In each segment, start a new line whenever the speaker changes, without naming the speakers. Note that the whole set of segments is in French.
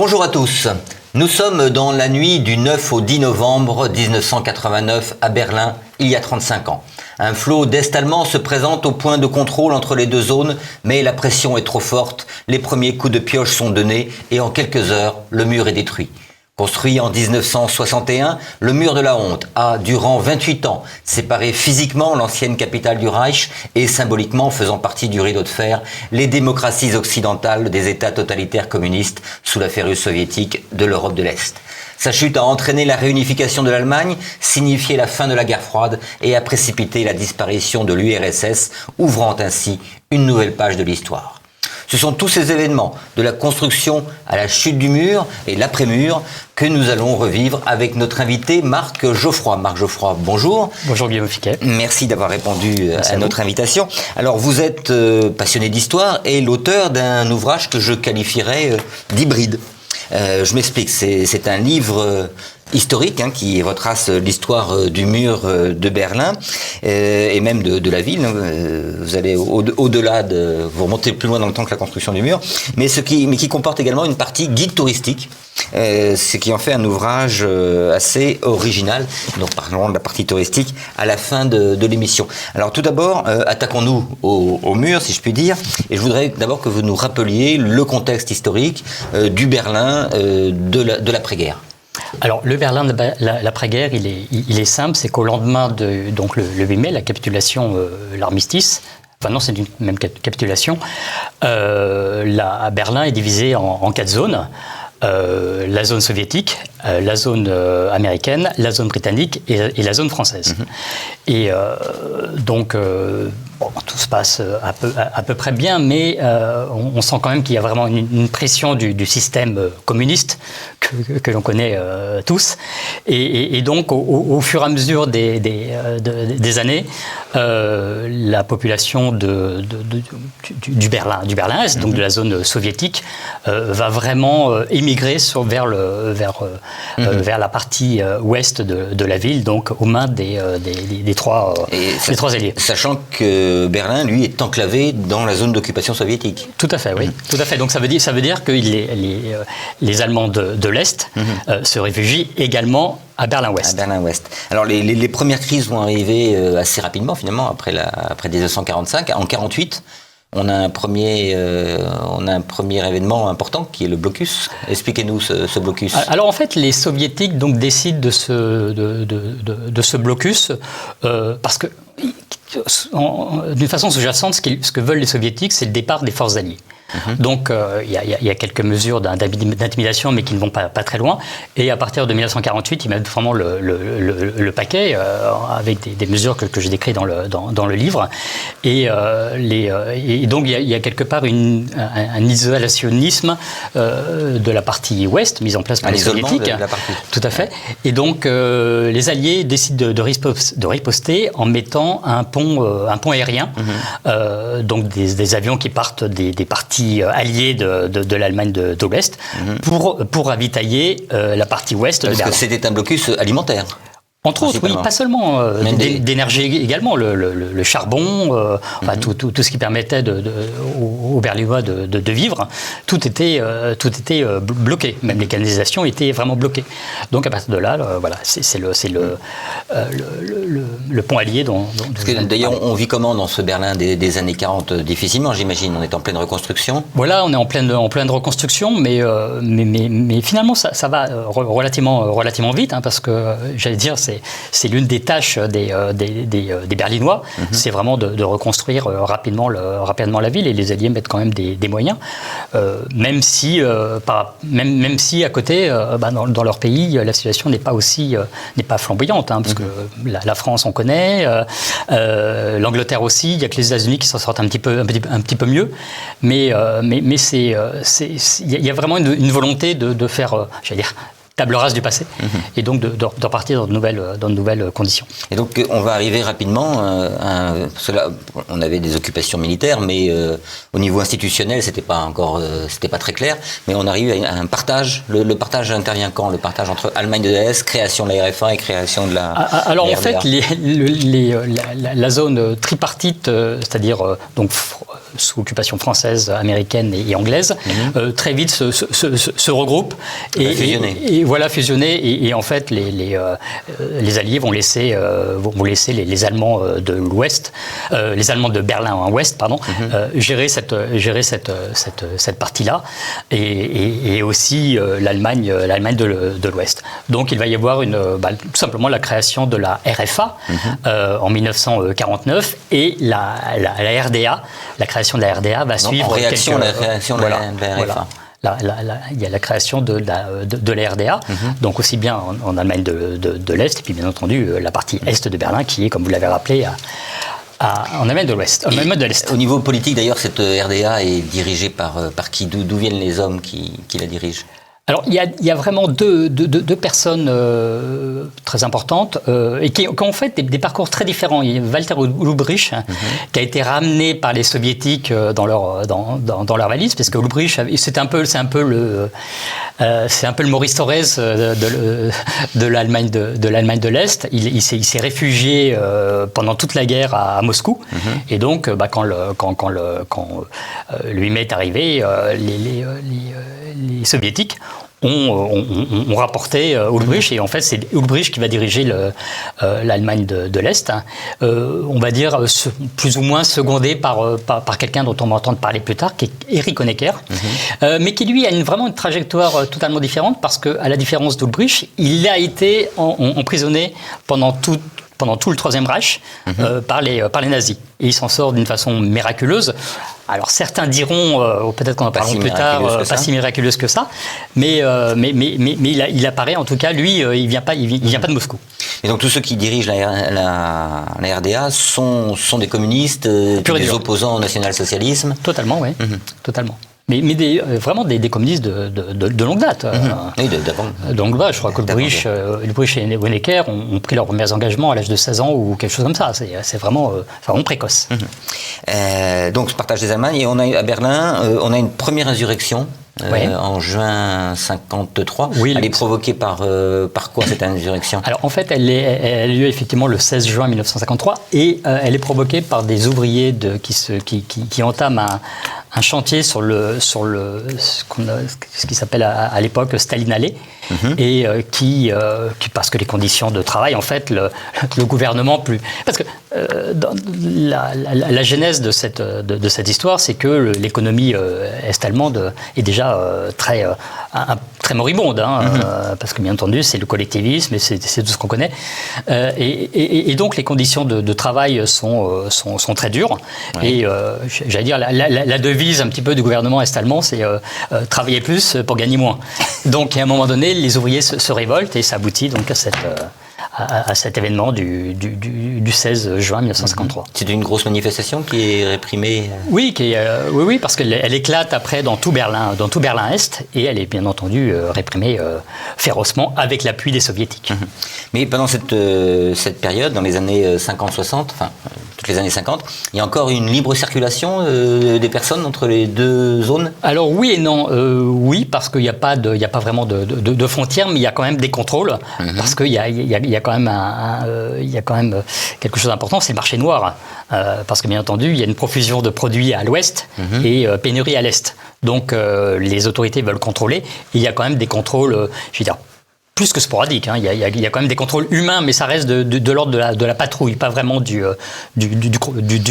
Bonjour à tous. Nous sommes dans la nuit du 9 au 10 novembre 1989 à Berlin, il y a 35 ans. Un flot d'Est allemand se présente au point de contrôle entre les deux zones, mais la pression est trop forte, les premiers coups de pioche sont donnés et en quelques heures, le mur est détruit. Construit en 1961, le mur de la honte a, durant 28 ans, séparé physiquement l'ancienne capitale du Reich et symboliquement faisant partie du rideau de fer, les démocraties occidentales des États totalitaires communistes sous la férule soviétique de l'Europe de l'Est. Sa chute a entraîné la réunification de l'Allemagne, signifié la fin de la guerre froide et a précipité la disparition de l'URSS, ouvrant ainsi une nouvelle page de l'histoire. Ce sont tous ces événements, de la construction à la chute du mur et l'après-mur, que nous allons revivre avec notre invité Marc Geoffroy. Marc Geoffroy, bonjour.
Bonjour Guillaume Fiquet.
Merci d'avoir répondu à notre invitation. Alors vous êtes passionné d'histoire et l'auteur d'un ouvrage que je qualifierais d'hybride. Je m'explique, c'est un livre historique qui retrace l'histoire du mur de Berlin et même de la ville. Vous allez au-delà vous remontez plus loin dans le temps que la construction du mur, mais qui comporte également une partie guide touristique, ce qui en fait un ouvrage assez original. Donc parlons de la partie touristique à la fin de l'émission. Alors tout d'abord, attaquons-nous au mur, si je puis dire, et je voudrais d'abord que vous nous rappeliez le contexte historique du Berlin de l'après-guerre.
Alors, le Berlin de l'après-guerre, il est simple, c'est qu'au lendemain de donc le 8 mai, la capitulation, l'armistice, enfin non, c'est une même capitulation, Berlin est divisé en 4 zones. La zone soviétique, la zone américaine, la zone britannique et la zone française. Et donc, tout se passe à peu près bien, mais on sent quand même qu'il y a vraiment une pression du système communiste que l'on connaît tous. Et donc, au fur et à mesure des années, la population du Berlin-Est, donc de la zone soviétique, va vraiment émigrer vers la partie ouest de la ville, donc aux mains des trois alliés.
Sachant que Berlin, lui, est enclavé dans la zone d'occupation soviétique.
Tout à fait, oui. Tout à fait. Donc ça veut dire que les Allemands de l'Est se réfugient également à Berlin-Ouest.
À Berlin-Ouest. Alors les premières crises vont arriver assez rapidement, finalement, après 1945. En 1948, on a un premier événement important qui est le blocus. Expliquez-nous ce blocus.
Alors en fait, les soviétiques donc décident de ce blocus parce que d'une façon sous-jacente, ce que veulent les soviétiques, c'est le départ des forces alliées. Donc il y a quelques mesures d'intimidation, mais qui ne vont pas très loin. Et à partir de 1948, ils mettent vraiment le paquet avec des mesures que je décris dans le livre. Et donc il y a quelque part un isolationnisme de la partie ouest mise en place par les soviétiques. Tout à fait. Et donc les Alliés décident de riposter en mettant un pont aérien, donc des avions qui partent des parties alliés de l'Allemagne de l'Est pour ravitailler la partie ouest de Berlin.
Parce que c'était un blocus alimentaire.
Entre autres, oui, pas seulement d'énergie également, le charbon, enfin, tout ce qui permettait aux Berlinois de vivre, tout était bloqué. Même les canalisations étaient vraiment bloquées. Donc à partir de là, voilà, c'est le pont allié
D'ailleurs, on vit comment dans ce Berlin des années 40 ? Difficilement, j'imagine. On est en pleine reconstruction.
Voilà, on est en pleine reconstruction, mais finalement ça va relativement vite, parce que j'allais dire c'est l'une des tâches des Berlinois, c'est vraiment de reconstruire rapidement la ville, et les Alliés mettent quand même des moyens, même si à côté, dans leur pays, la situation n'est pas flamboyante, parce que la France on connaît, l'Angleterre aussi, il y a que les États-Unis qui s'en sortent un petit peu mieux, mais il y a vraiment une volonté de faire, j'allais dire, table rase du passé, et donc de repartir dans de nouvelles conditions.
Et donc on va arriver rapidement parce que là, on avait des occupations militaires, mais au niveau institutionnel, c'était pas très clair. Mais on arrive à un partage. Le partage intervient quand? Le partage entre Allemagne de l'Est, création de la RFA et création de la
Alors
RDA.
en fait, la zone tripartite, c'est-à-dire donc sous occupation française, américaine et anglaise, très vite se regroupe et voilà fusionner. Et en fait, les Alliés vont laisser les Allemands de l'Ouest, les Allemands de Berlin en Ouest, pardon, gérer cette partie-là, et aussi l'Allemagne de l'Ouest. Donc il va y avoir tout simplement la création de la RFA en 1949, et la RDA, la création de la RDA va suivre.
En réaction à la création de la RFA.
Il y a la création de la RDA, donc aussi bien en Allemagne de l'Est, et puis bien entendu la partie Est de Berlin, qui est, comme vous l'avez rappelé, en Allemagne de l'Ouest, en Allemagne de l'Est.
Au niveau politique, d'ailleurs, cette RDA est dirigée par qui? D'où viennent les hommes qui la dirigent?
Alors, il y a vraiment deux personnes très importantes et qui ont fait des parcours très différents. Il y a Walter Ulbricht, qui a été ramené par les soviétiques dans leur valise, parce que Ulbricht, c'est un peu le Maurice Thorez de l'Allemagne de l'Est. Il s'est réfugié pendant toute la guerre à Moscou, et donc quand le 8 mai est arrivé, les soviétiques ont rapporté Ulbricht, et en fait c'est Ulbricht qui va diriger l'Allemagne de l'Est, on va dire plus ou moins secondé par quelqu'un dont on va entendre parler plus tard, qui est Erich Honecker, mais qui lui a vraiment une trajectoire totalement différente, parce qu'à la différence d'Ulbricht, il a été emprisonné pendant tout le Troisième Reich par les nazis. Et il s'en sort d'une façon miraculeuse. Alors certains diront, peut-être qu'on en parlera plus tard, pas si miraculeuse que ça, mais il apparaît, en tout cas, lui, il vient pas de Moscou.
Et donc tous ceux qui dirigent la RDA sont des communistes, des opposants au national-socialisme?
Totalement, oui, totalement. Mais vraiment des communistes de longue date.
Oui, d'avant.
Donc je crois que Ulbricht et Honecker ont pris leurs premiers engagements à l'âge de 16 ans ou quelque chose comme ça. C'est vraiment précoce.
Donc ce partage des Allemagnes, et on a à Berlin, on a une première insurrection. En juin 53. Oui, elle est provoquée par quoi, cette insurrection?
Alors en fait, elle a lieu effectivement le 16 juin 1953, et elle est provoquée par des ouvriers qui entament un chantier sur ce qui s'appelle à l'époque Staline Alley, et qui parce que les conditions de travail, en fait, le gouvernement parce que dans la genèse de cette histoire, c'est que l'économie est-allemande est déjà très moribonde, parce que bien entendu c'est le collectivisme, et c'est tout ce qu'on connaît, et donc les conditions de travail sont très dures, et j'allais dire la devise un petit peu du gouvernement est-allemand, c'est travailler plus pour gagner moins. Donc à un moment donné, les ouvriers se révoltent, et ça aboutit donc à cet événement du 16 juin 1953.
C'est une grosse manifestation qui est réprimée.
Oui, parce qu'elle éclate après dans tout Berlin-Est, et elle est bien entendu réprimée férocement avec l'appui des soviétiques.
Mais pendant cette période, dans les années 50-60, enfin toutes les années 50, il y a encore une libre circulation des personnes entre les deux zones? Alors
oui et non. Oui, parce qu'il n'y a pas vraiment de frontières, mais il y a quand même des contrôles, parce qu'il y a quand même quelque chose d'important, c'est le marché noir, parce que bien entendu il y a une profusion de produits à l'ouest et pénurie à l'est, donc les autorités veulent contrôler, et il y a quand même des contrôles, je veux dire, plus que sporadiques, il y a quand même des contrôles humains, mais ça reste de l'ordre de la patrouille, pas vraiment du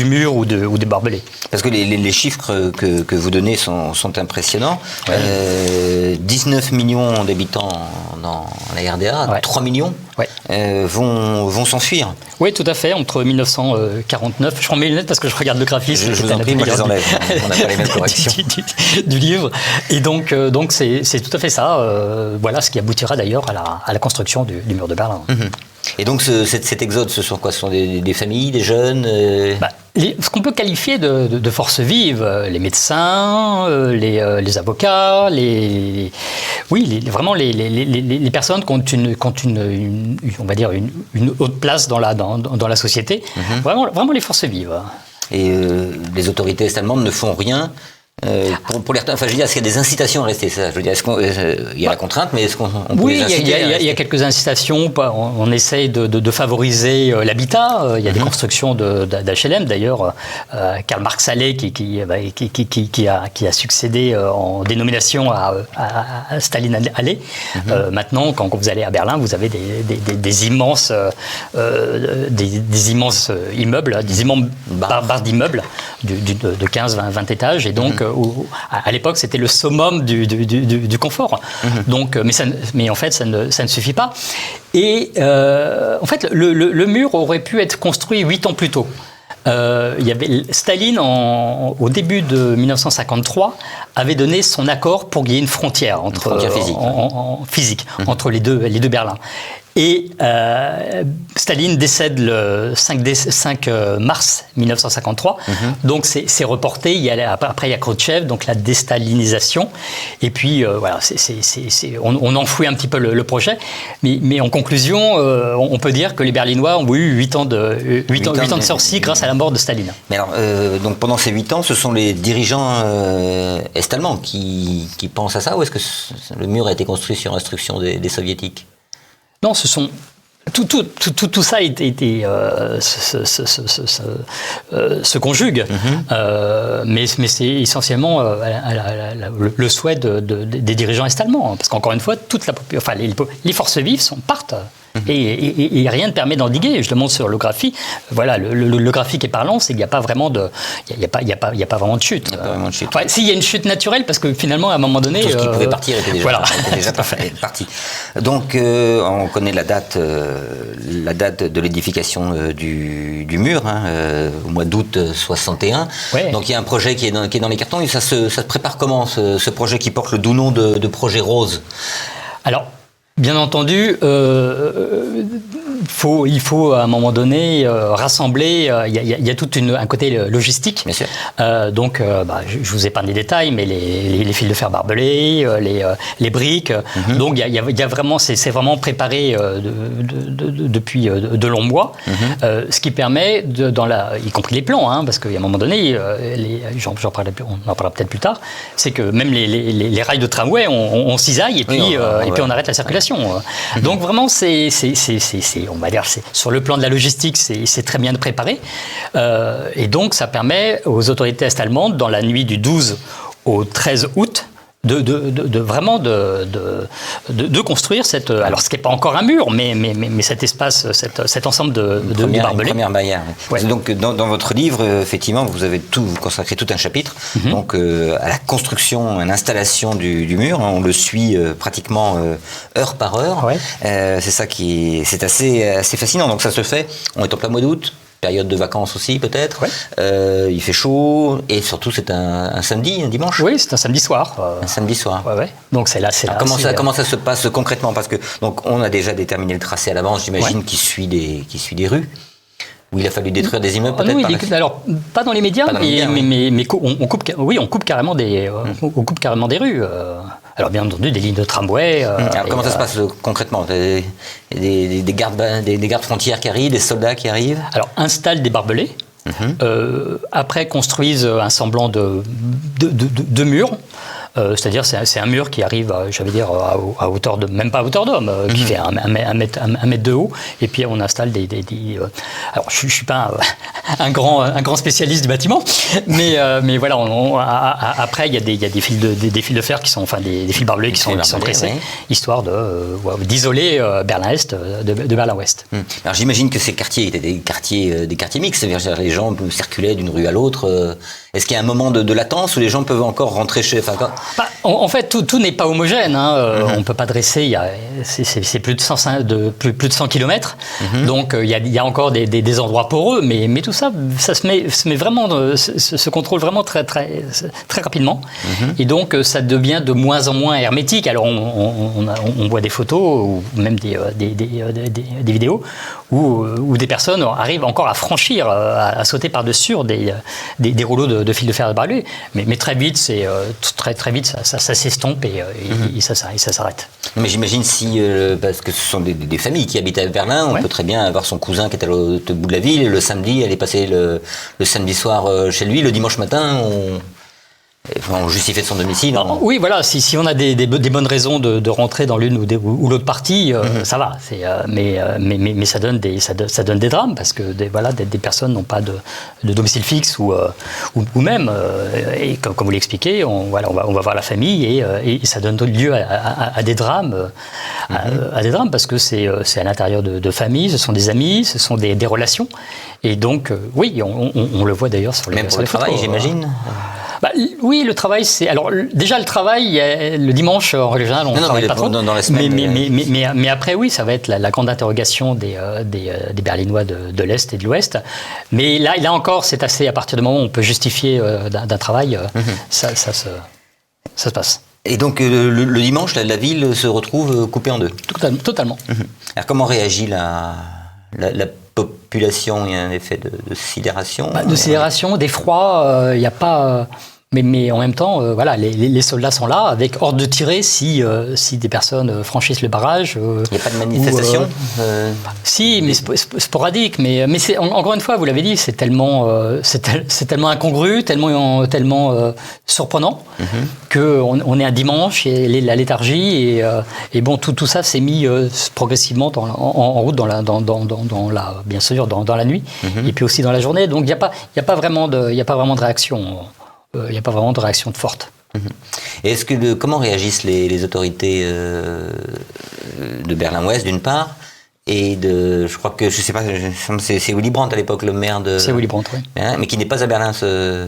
mur ou des barbelés.
Parce que les chiffres que vous donnez sont impressionnants. 19 millions d'habitants dans la RDA, 3 millions vont s'enfuir.
Oui, tout à fait, entre 1949, je prends mes lunettes parce que je regarde le graphisme.
Je vous en prie, moi je les enlève, on n'a pas les mêmes corrections.
du livre, et donc c'est tout à fait ça, voilà ce qui aboutira d'ailleurs à la construction du mur de Berlin.
Et donc cet exode, ce sont quoi? Ce sont des familles, des jeunes
Ce qu'on peut qualifier de forces vives, les médecins, les avocats, vraiment les personnes qui ont on va dire une haute place dans la société, vraiment les forces vives.
Et les autorités est-allemandes ne font rien pour les... Enfin, je veux dire, est-ce qu'il y a des incitations à rester? Ça, je veux dire, il y a la contrainte, mais est-ce qu'on peut les inciter à rester?
Il y a quelques incitations. On essaye de favoriser l'habitat. Il y a des constructions d'HLM. D'ailleurs, Karl Marx Allée, qui a succédé en dénomination à Staline Allée. Maintenant, quand vous allez à Berlin, vous avez des immenses immeubles, des immenses barres d'immeubles de 15-20 étages. Et donc, à l'époque, c'était le summum du confort. Donc, mais en fait, ça ne suffit pas. Et en fait, le mur aurait pu être construit 8 ans plus tôt. Il y avait Staline, au début de 1953, avait donné son accord pour qu'il y ait une frontière physique entre les deux Berlins. Et Staline décède le 5 mars 1953, donc c'est reporté. Après, il y a Khrouchtchev, donc la déstalinisation. Et puis, voilà, on enfouit un petit peu le projet. Mais en conclusion, on peut dire que les Berlinois ont eu 8 ans de sursis grâce à la mort de Staline.
Mais alors, donc pendant ces 8 ans, ce sont les dirigeants est-allemands qui pensent à ça, ou est-ce que le mur a été construit sur instruction des soviétiques?
Non, ce sont... Tout ça se conjugue, mais c'est essentiellement le souhait des dirigeants est-allemands, parce qu'encore une fois, les forces vives partent. Et rien ne permet d'endiguer. Je le montre sur l'holographie. Voilà, le graphique est parlant, c'est qu'il n'y a pas vraiment de, il y a pas vraiment de chute. S'il y a une chute naturelle, parce que finalement, à un moment donné,
tout ce qui pouvait partir était déjà parti. Donc, on connaît la date de l'édification du mur, au mois d'août 61. Ouais. Donc, il y a un projet qui est dans les cartons. Et ça se prépare comment, ce projet qui porte le doux nom de projet Rose?
Alors, bien entendu, il faut à un moment donné rassembler. Il y a tout un côté logistique.
Bien sûr.
Donc, je vous épargne les détails, mais les fils de fer barbelés, les briques. Donc, il y a vraiment, c'est vraiment préparé depuis de longs mois, ce qui permet y compris les plans, parce qu'à un moment donné, on en parlera peut-être plus tard, c'est que même les rails de tramway, on cisaille et puis on arrête la circulation. Donc vraiment, on va dire, sur le plan de la logistique, c'est très bien préparé. Et donc, ça permet aux autorités est-allemandes, dans la nuit du 12 au 13 août, vraiment de construire alors ce qui n'est pas encore un mur, mais cet espace, cet ensemble de barbelés.
Une première barrière. Ouais. Donc dans votre livre, effectivement, vous consacré tout un chapitre donc à la construction, à l'installation du mur. On le suit pratiquement heure par heure. Ouais. C'est ça c'est assez fascinant. Donc ça se fait. On est en plein mois d'août. Période de vacances aussi, peut-être. Ouais. Il fait chaud et surtout c'est un samedi, un dimanche.
Oui, c'est un samedi soir.
Un samedi soir.
Ouais. Donc c'est là.
Comment ça se passe concrètement? Parce que donc on a déjà déterminé le tracé à l'avance, j'imagine, qui suit des rues. Où il a fallu détruire des immeubles, peut-être.
Alors pas dans les médias, mais on coupe carrément des rues. Alors bien entendu, des lignes de tramway.
Alors comment ça se passe concrètement? Des gardes frontières qui arrivent, des soldats qui arrivent?
Alors installent des barbelés. Après construisent un semblant de mur. C'est-à-dire c'est un mur qui arrive, j'allais dire, à hauteur de, même pas à hauteur d'homme, qui fait un mètre de haut, et puis on installe alors je suis pas un grand spécialiste du bâtiment, mais voilà, après il y a des fils de fer qui sont, enfin des fils barbelés qui sont tressés, histoire d'isoler Berlin-Est de Berlin-Ouest.
Alors j'imagine que ces quartiers étaient des quartiers mixtes, c'est-à-dire les gens circulaient d'une rue à l'autre. Est-ce qu'il y a un moment de latence où les gens peuvent encore rentrer
En fait, tout n'est pas homogène. On ne peut pas dresser, c'est plus de 100 km. Donc, il y a encore des endroits poreux, mais tout ça, ça se met vraiment, se contrôle vraiment très, très, très rapidement. Et donc, ça devient de moins en moins hermétique. Alors, on voit des photos ou même des vidéos où des personnes arrivent encore à franchir, à sauter par-dessus des rouleaux de fil de fer barbelé. Mais très vite, très vite, ça s'estompe et ça s'arrête.
Mais j'imagine parce que ce sont des familles qui habitent à Berlin, on peut très bien avoir son cousin qui est à l'autre bout de la ville, et le samedi, aller passer le samedi soir chez lui, le dimanche matin, on justifie de son domicile.
Oui, voilà, si on a des bonnes raisons de rentrer dans l'une ou l'autre partie, ça va. Mais ça donne des drames, parce que des personnes n'ont pas de domicile fixe ou même, et comme vous l'expliquez, on va voir la famille et ça donne lieu à des drames, à des drames, parce que c'est à l'intérieur de familles, ce sont des amis, ce sont des relations. Et donc, oui, on le voit d'ailleurs sur les
même pour le travail, j'imagine.
Oui, le travail, c'est... Alors, déjà, le travail, le dimanche, en général, on ne travaille pas trop.
Dans la semaine,
mais après, oui, ça va être la grande interrogation des Berlinois de l'Est et de l'Ouest. Mais là encore, c'est assez... À partir du moment où on peut justifier d'un travail, ça se passe.
Et donc, le dimanche, la ville se retrouve coupée en deux.
Totalement.
Alors, comment réagit la population? Il y a un effet de sidération.
De sidération, d'effroi, il n'y a pas... Mais en même temps, les soldats sont là, avec ordre de tirer si des personnes franchissent le barrage.
Il n'y a pas de manifestation
Si, mais sporadique. Mais encore une fois, vous l'avez dit, c'est tellement incongru, tellement surprenant, qu'on est un dimanche et la léthargie et bon, tout ça s'est mis progressivement en route bien sûr dans la nuit et puis aussi dans la journée. Donc il n'y a pas vraiment de réaction. Il n'y a pas vraiment de réaction forte.
Et comment réagissent les autorités de Berlin-Ouest, d'une part, et je crois que, je ne sais pas, c'est Willy Brandt à l'époque, le maire de...
C'est Willy Brandt, oui.
Mais qui n'est pas à Berlin ce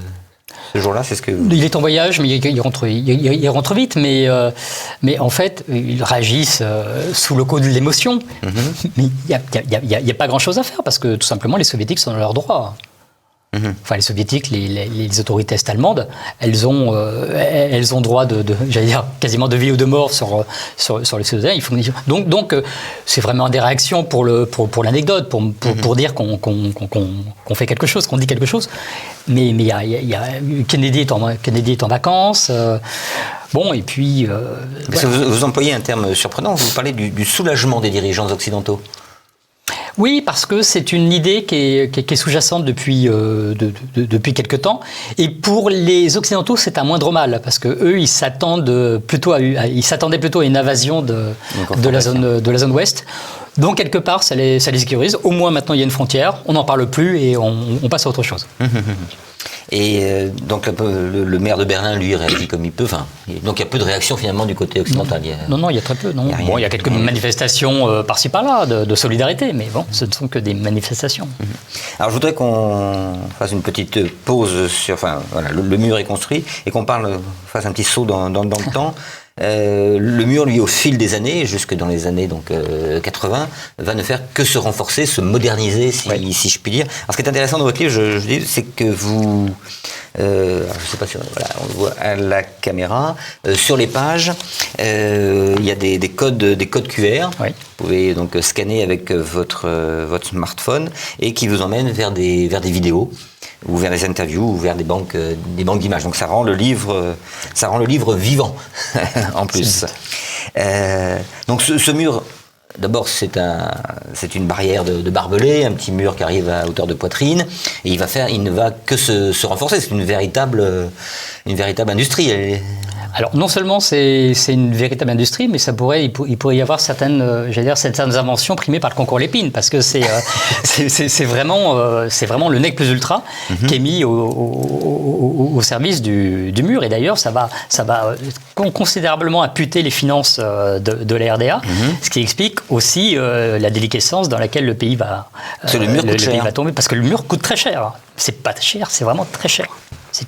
jour-là, c'est ce que...
Il est en voyage, mais il rentre vite, mais en fait, ils réagissent sous le coup de l'émotion. Mais il n'y a pas grand-chose à faire, parce que tout simplement, les Soviétiques sont dans leurs droits. Enfin, les Soviétiques, les autorités est-allemandes, elles ont droit j'allais dire, quasiment de vie ou de mort sur les citoyens. Donc, c'est vraiment des réactions pour l'anecdote, pour dire qu'on fait quelque chose, qu'on dit quelque chose. Mais Kennedy est en vacances. Bon, et puis...
Parce que vous employez un terme surprenant, vous parlez du soulagement des dirigeants occidentaux.
Oui, parce que c'est une idée qui est sous-jacente depuis quelque temps. Et pour les Occidentaux, c'est un moindre mal, parce que eux, ils s'attendaient plutôt à une invasion de la zone ouest. Donc quelque part, ça les sécurise. Au moins maintenant, il y a une frontière. On n'en parle plus et on passe à autre chose.
Et donc le maire de Berlin, lui, réagit comme il peut. Donc il y a peu de réaction finalement du côté occidental.
Non, il y a très peu. Non. Il y a quelques manifestations par-ci par-là de solidarité, mais bon, ce ne sont que des manifestations.
Alors je voudrais qu'on fasse une petite pause sur... le mur est construit et qu'on fasse un petit saut dans le temps. Le mur, lui, au fil des années, jusque dans les années 80, va ne faire que se renforcer, se moderniser, si je puis dire. Alors, ce qui est intéressant dans votre livre, je dis, c'est que vous, je sais pas si on le voit à la caméra, sur les pages, il y a des codes QR. Oui. Vous pouvez donc scanner avec votre smartphone et qui vous emmènent vers des vidéos, ou vers des interviews, ou vers des banques d'images. Donc ça rend le livre vivant en plus. Donc ce mur, d'abord c'est une barrière de barbelés, un petit mur qui arrive à hauteur de poitrine, et il ne va que se renforcer. C'est une véritable industrie.
Alors non seulement c'est une véritable industrie, mais il pourrait y avoir certaines inventions primées par le concours Lépine, parce que c'est vraiment le nec plus ultra qui est mis au service du mur. Et d'ailleurs, ça va considérablement amputer les finances de la RDA, ce qui explique aussi la déliquescence dans laquelle le pays va tomber, parce que le mur coûte très cher. C'est pas cher, c'est vraiment très cher.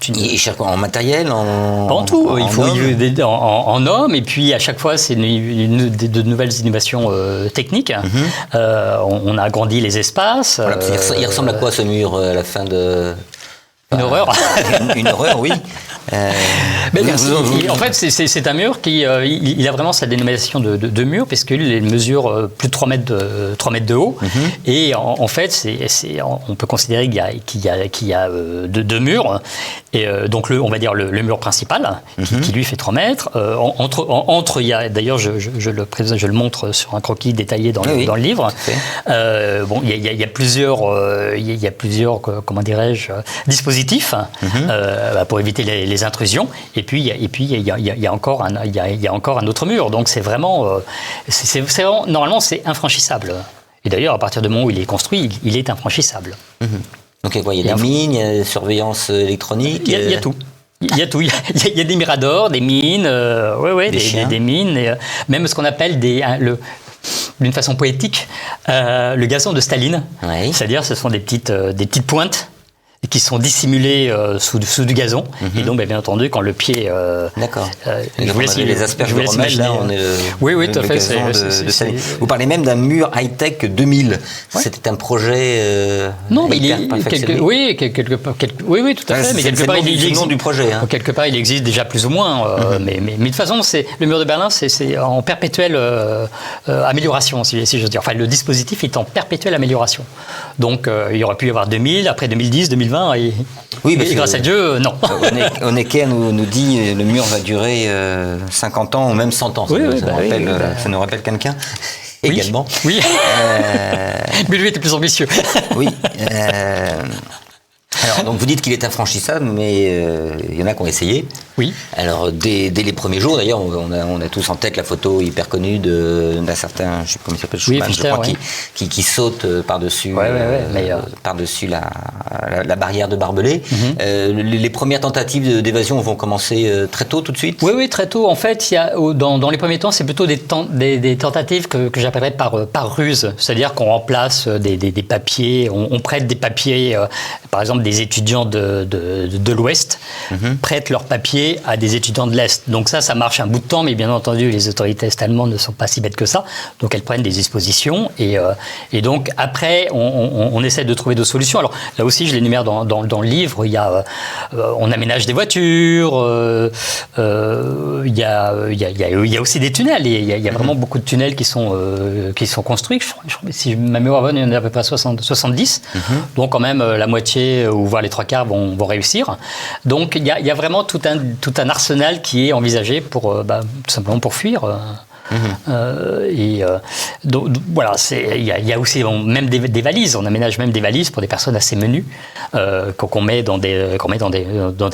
Il cherche en matériel,
en tout. Il faut en hommes, et puis à chaque fois, c'est de nouvelles innovations techniques. On a agrandi les espaces.
Voilà, il ressemble à quoi ce mur à la fin de...
Une horreur.
Une horreur, oui.
En fait, c'est un mur qui il a vraiment sa dénomination de mur, puisqu'il mesure plus de 3 mètres de haut. Et en fait, on peut considérer qu'il y a deux murs. Et donc, on va dire le mur principal, qui lui fait 3 mètres. Entre, il y a, d'ailleurs, je le montre sur un croquis détaillé dans le livre. Il y a plusieurs, comment dirais-je, dispositifs pour éviter les intrusions. Et puis il y a encore un autre mur. Donc c'est vraiment, normalement c'est infranchissable. Et d'ailleurs, à partir du moment où il est construit, il est infranchissable.
Donc il y a des mines, il y a des surveillances électroniques.
Il y a tout. Il y a tout. Il y a des miradors, des mines, des mines, et, même ce qu'on appelle d'une façon poétique, le gazon de Staline. Oui. C'est-à-dire, ce sont des petites pointes qui sont dissimulés sous du gazon. Et donc, bien entendu, quand le pied...
D'accord. Je vous laisse les asperges de Rommel, là, on est
oui, tout à fait.
Vous parlez même d'un mur high-tech 2000. Ouais. C'était un projet
non, mais il est... Oui, oui, tout à fait. Mais quelque part, il existe...
C'est le nom du projet.
Quelque part, il existe déjà plus ou moins. Mais de toute façon, le mur de Berlin, c'est en perpétuelle amélioration, si je veux dire. Enfin, le dispositif est en perpétuelle amélioration. Donc, il y aurait pu y avoir 2000, après 2010, 2020, et grâce à Dieu, non.
Honecker nous dit le mur va durer 50 ans ou même 100 ans. Ça nous rappelle quelqu'un également.
Oui. Mais lui était plus ambitieux.
Oui. Alors, donc vous dites qu'il est infranchissable, mais il y en a qui ont essayé.
Oui.
Alors, dès les premiers jours, d'ailleurs, on a tous en tête la photo hyper connue d'un certain, je ne sais pas comment il s'appelle, Schumann, je crois, qui saute par-dessus par-dessus la barrière de barbelés. Les premières tentatives d'évasion vont commencer très tôt, tout de suite.
Oui, très tôt. En fait, dans les premiers temps, c'est plutôt des tentatives que j'appellerais par ruse. C'est-à-dire qu'on remplace des papiers, on prête des papiers, par exemple, des étudiants de l'Ouest prêtent leurs papiers à des étudiants de l'Est. Donc ça marche un bout de temps, mais bien entendu, les autorités est-allemandes ne sont pas si bêtes que ça. Donc elles prennent des dispositions. Et donc après, on essaie de trouver d'autres solutions. Alors là aussi, je l'énumère dans le livre, il y a, on aménage des voitures, il y a aussi des tunnels. Il y a vraiment beaucoup de tunnels qui sont construits. Je crois, si ma mémoire bonne, il y en a à peu près 70. Donc quand même, la moitié ou voire les 3/4 vont réussir. Donc il y a vraiment tout un arsenal qui est envisagé pour tout simplement pour fuir. Donc voilà, il y a aussi même des valises. On aménage même des valises pour des personnes assez menues qu'on met dans des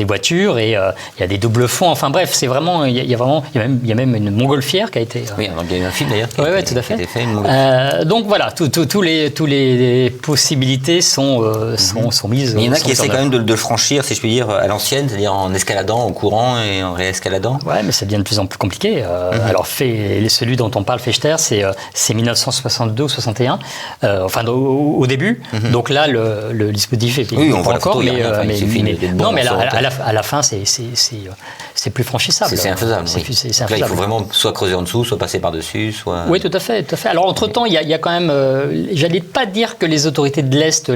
voitures, et il y a des doubles fonds. Enfin bref, c'est vraiment il y a même une montgolfière qui a été.
Oui, il y a eu un film d'ailleurs.
Oui, tout à fait. Donc voilà, tous les possibilités sont mises.
Mais il y en a qui essaient quand même de le franchir, si je puis dire, à l'ancienne, c'est-à-dire en escaladant, en courant et en réescaladant.
Ouais, mais ça devient de plus en plus compliqué. Alors celui dont on parle, Fechter, c'est 1962 ou 61, au début. Donc là, le dispositif est
on voit
encore, mais
à
la fin, c'est plus franchissable.
C'est infaisable. Là, il faut vraiment soit creuser en dessous, soit passer par-dessus, soit...
Oui, tout à fait. Alors, entre-temps, il y a quand même... j'allais pas dire que les autorités de l'Est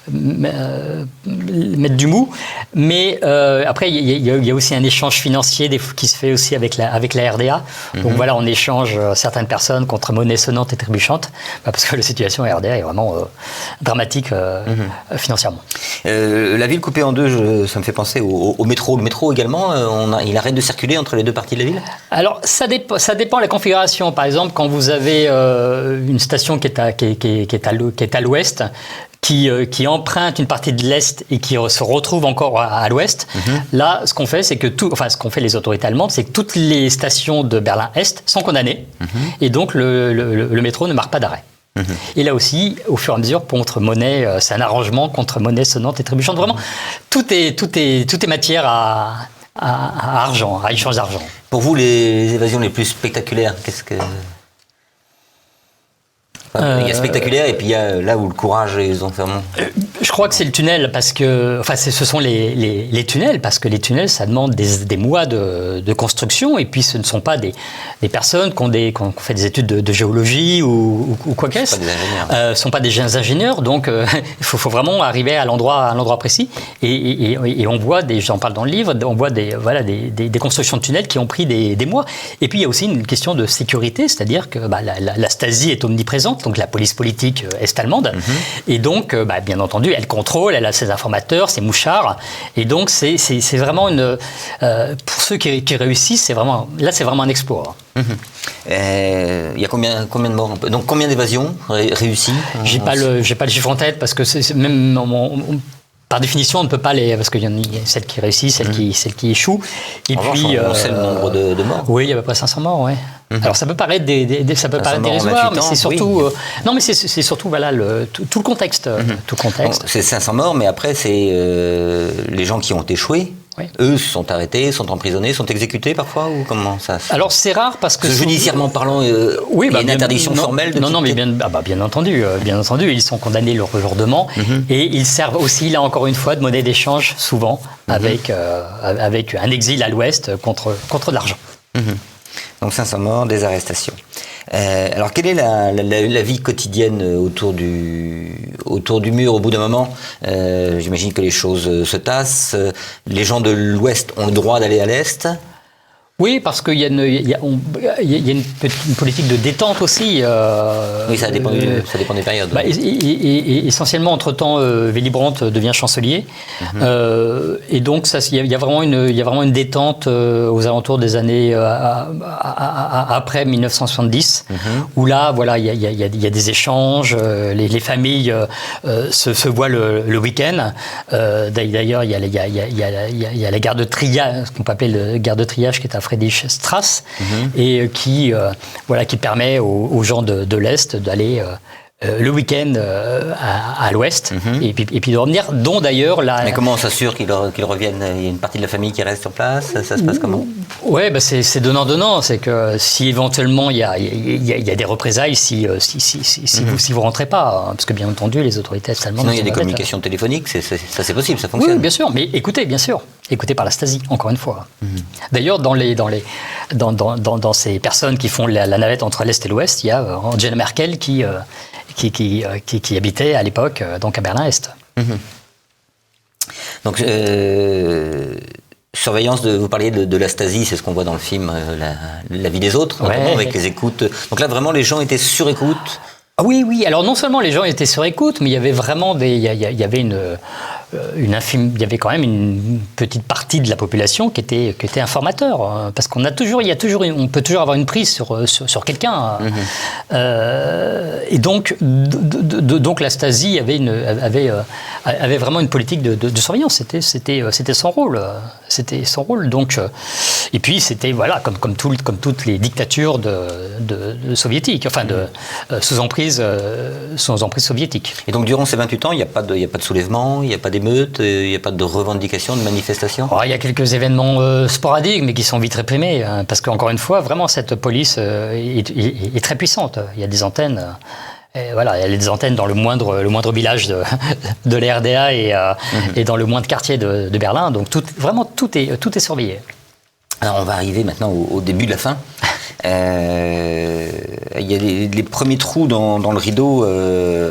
mettent du mou, mais après, il y a aussi un échange financier qui se fait aussi avec la RDA. Donc voilà, on échange certaines personnes contre monnaie sonnante et trébuchante, parce que la situation à RDA est vraiment dramatique financièrement.
La ville coupée en deux, ça me fait penser au métro. Le métro également, il arrête de circuler entre les deux parties de la ville ?
Alors, ça dépend de la configuration. Par exemple, quand vous avez une station qui est à l'ouest, qui emprunte une partie de l'Est et qui se retrouve encore à l'Ouest. Là, ce qu'on fait, c'est que ce qu'ont fait les autorités allemandes, c'est que toutes les stations de Berlin-Est sont condamnées, et donc le métro ne marque pas d'arrêt. Et là aussi, au fur et à mesure, contre monnaie, c'est un arrangement contre monnaie sonnante et trébuchante. Vraiment, tout est matière à argent, à échange d'argent.
Pour vous, les évasions les plus spectaculaires, qu'est-ce que... Il y a spectaculaire et puis il y a là où le courage ils ont fait.
Je crois que c'est le tunnel parce que, enfin, ce sont les tunnels parce que les tunnels, ça demande des mois de construction et puis ce ne sont pas des personnes qui ont fait des études de géologie ou quoi qu'est-ce.
Ce ne sont pas des ingénieurs.
Sont pas des ingénieurs, donc il faut vraiment arriver à l'endroit précis. Et on voit j'en parle dans le livre, on voit des constructions de tunnels qui ont pris des mois. Et puis il y a aussi une question de sécurité, c'est-à-dire que la Stasi est omniprésente, donc la police politique est-allemande, et donc bien entendu elle contrôle, elle a ses informateurs, ses mouchards, et donc c'est vraiment pour ceux qui réussissent, c'est vraiment un exploit.
Il y a combien de morts? Donc combien d'évasions réussies?
J'ai pas le chiffre en tête parce que c'est même par définition, on ne peut pas parce qu'il y a celles qui réussissent, celles qui échouent. Et
en
puis,
revanche, on sait le nombre de morts.
Oui, il y a à peu près 500 morts, ouais. Alors ça peut paraître dérisoire, mais c'est surtout non, mais c'est surtout tout le contexte, tout le contexte.
Bon, c'est 500 morts, mais après c'est les gens qui ont échoué. Oui. Eux sont arrêtés, sont emprisonnés, sont exécutés parfois ou comment ça se...
Alors c'est rare parce que
judiciairement parlant, il y a une interdiction formelle.
Non, mais bien entendu, ils sont condamnés lourdement et ils servent aussi là encore une fois de monnaie d'échange souvent avec un exil à l'Ouest contre de l'argent.
Donc 500 morts, des arrestations. Alors quelle est la vie quotidienne autour du mur au bout d'un moment? J'imagine que les choses se tassent. Les gens de l'Ouest ont le droit d'aller à l'Est.
Oui, parce qu'il y a une politique de détente aussi.
Oui, ça dépend des périodes.
Essentiellement, entre-temps, Willy Brandt devient chancelier. Et donc, il y a vraiment une détente aux alentours des années après 1970, où là, voilà, il y a des échanges, les familles se voient le week-end. D'ailleurs, il y a la gare de triage, ce qu'on peut appeler la gare de triage, qui est à Friedrichstrasse, et qui permet aux gens de l'Est d'aller le week-end à l'Ouest, et puis de revenir, dont d'ailleurs...
Mais comment on s'assure qu'ils reviennent? Il y a une partie de la famille qui reste sur place? Ça se passe comment?
Oui, c'est donnant-donnant. C'est que si éventuellement il y a des représailles si vous rentrez pas, parce que bien entendu les autorités allemandes...
Sinon il y a des communications téléphoniques, ça c'est possible, ça fonctionne.
Oui, bien sûr, mais écoutez par la Stasi, encore une fois. D'ailleurs, dans ces personnes qui font la navette entre l'Est et l'Ouest, il y a Angela Merkel qui habitait à l'époque donc à Berlin-Est.
Donc, surveillance, vous parliez de la Stasi, c'est ce qu'on voit dans le film La vie des autres, notamment avec les écoutes. Donc là, vraiment, les gens étaient sur écoute.
Ah oui. Alors non seulement les gens étaient sur écoute, mais il y avait vraiment il y avait quand même une petite partie de la population qui était informateur, parce on peut toujours avoir une prise sur quelqu'un. Et donc la Stasi avait vraiment une politique de surveillance. C'était son rôle. C'était son rôle. Donc et puis c'était comme toutes les dictatures de soviétiques, enfin sous emprise soviétique.
Et donc durant ces 28 ans, il n'y a pas de soulèvement, il n'y a pas d'émeutes, il n'y a pas de revendications, de manifestations?
Il y a quelques événements sporadiques, mais qui sont vite réprimés, parce qu'encore une fois, vraiment, cette police est très puissante. Il y a des antennes. Il y a des antennes dans le moindre village de la RDA et dans le moindre quartier de Berlin. Donc tout est surveillé.
Alors on va arriver maintenant au début de la fin. Il y a les premiers trous dans le rideau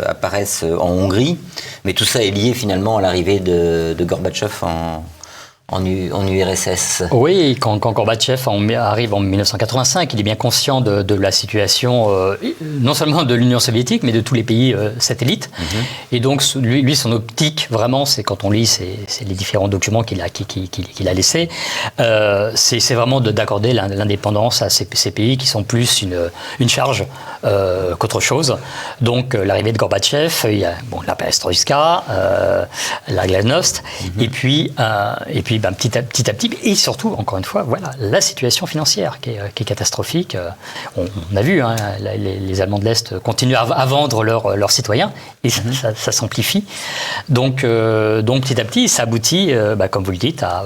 apparaissent en Hongrie, mais tout ça est lié finalement à l'arrivée de Gorbatchev en URSS.
Oui, quand Gorbatchev arrive en 1985, il est bien conscient de la situation, non seulement de l'Union soviétique, mais de tous les pays satellites. Et donc, lui, son optique, vraiment, c'est quand on lit les différents documents qu'il a laissés, c'est vraiment d'accorder l'indépendance à ces pays qui sont plus une charge qu'autre chose. Donc, l'arrivée de Gorbatchev, il y a la perestroïka, la glasnost, et puis puis petit à petit, et surtout, encore une fois, voilà, la situation financière qui est catastrophique. On a vu, hein, les Allemands de l'Est continuent à vendre leurs citoyens, et ça s'amplifie. Donc petit à petit, ça aboutit, comme vous le dites, à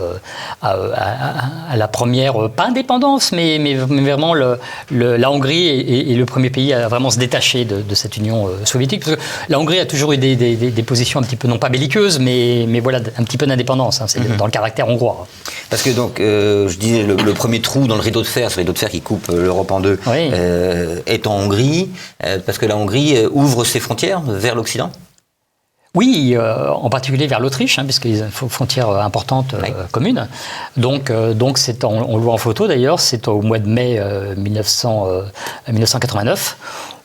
la première, pas indépendance, mais vraiment la Hongrie est le premier pays à vraiment se détacher de cette Union soviétique. Parce que la Hongrie a toujours eu des positions un petit peu, non pas belliqueuses, mais voilà, un petit peu d'indépendance. Hein, c'est dans le caractère hongrois.
Parce que donc, je disais, le premier trou dans le rideau de fer, ce rideau de fer qui coupe l'Europe en deux, oui. Est en Hongrie, parce que la Hongrie ouvre ses frontières vers l'Occident.
Oui, en particulier vers l'Autriche, hein, puisqu'il y a une frontière importante commune. Donc on le voit en photo d'ailleurs, c'est au mois de mai 1989.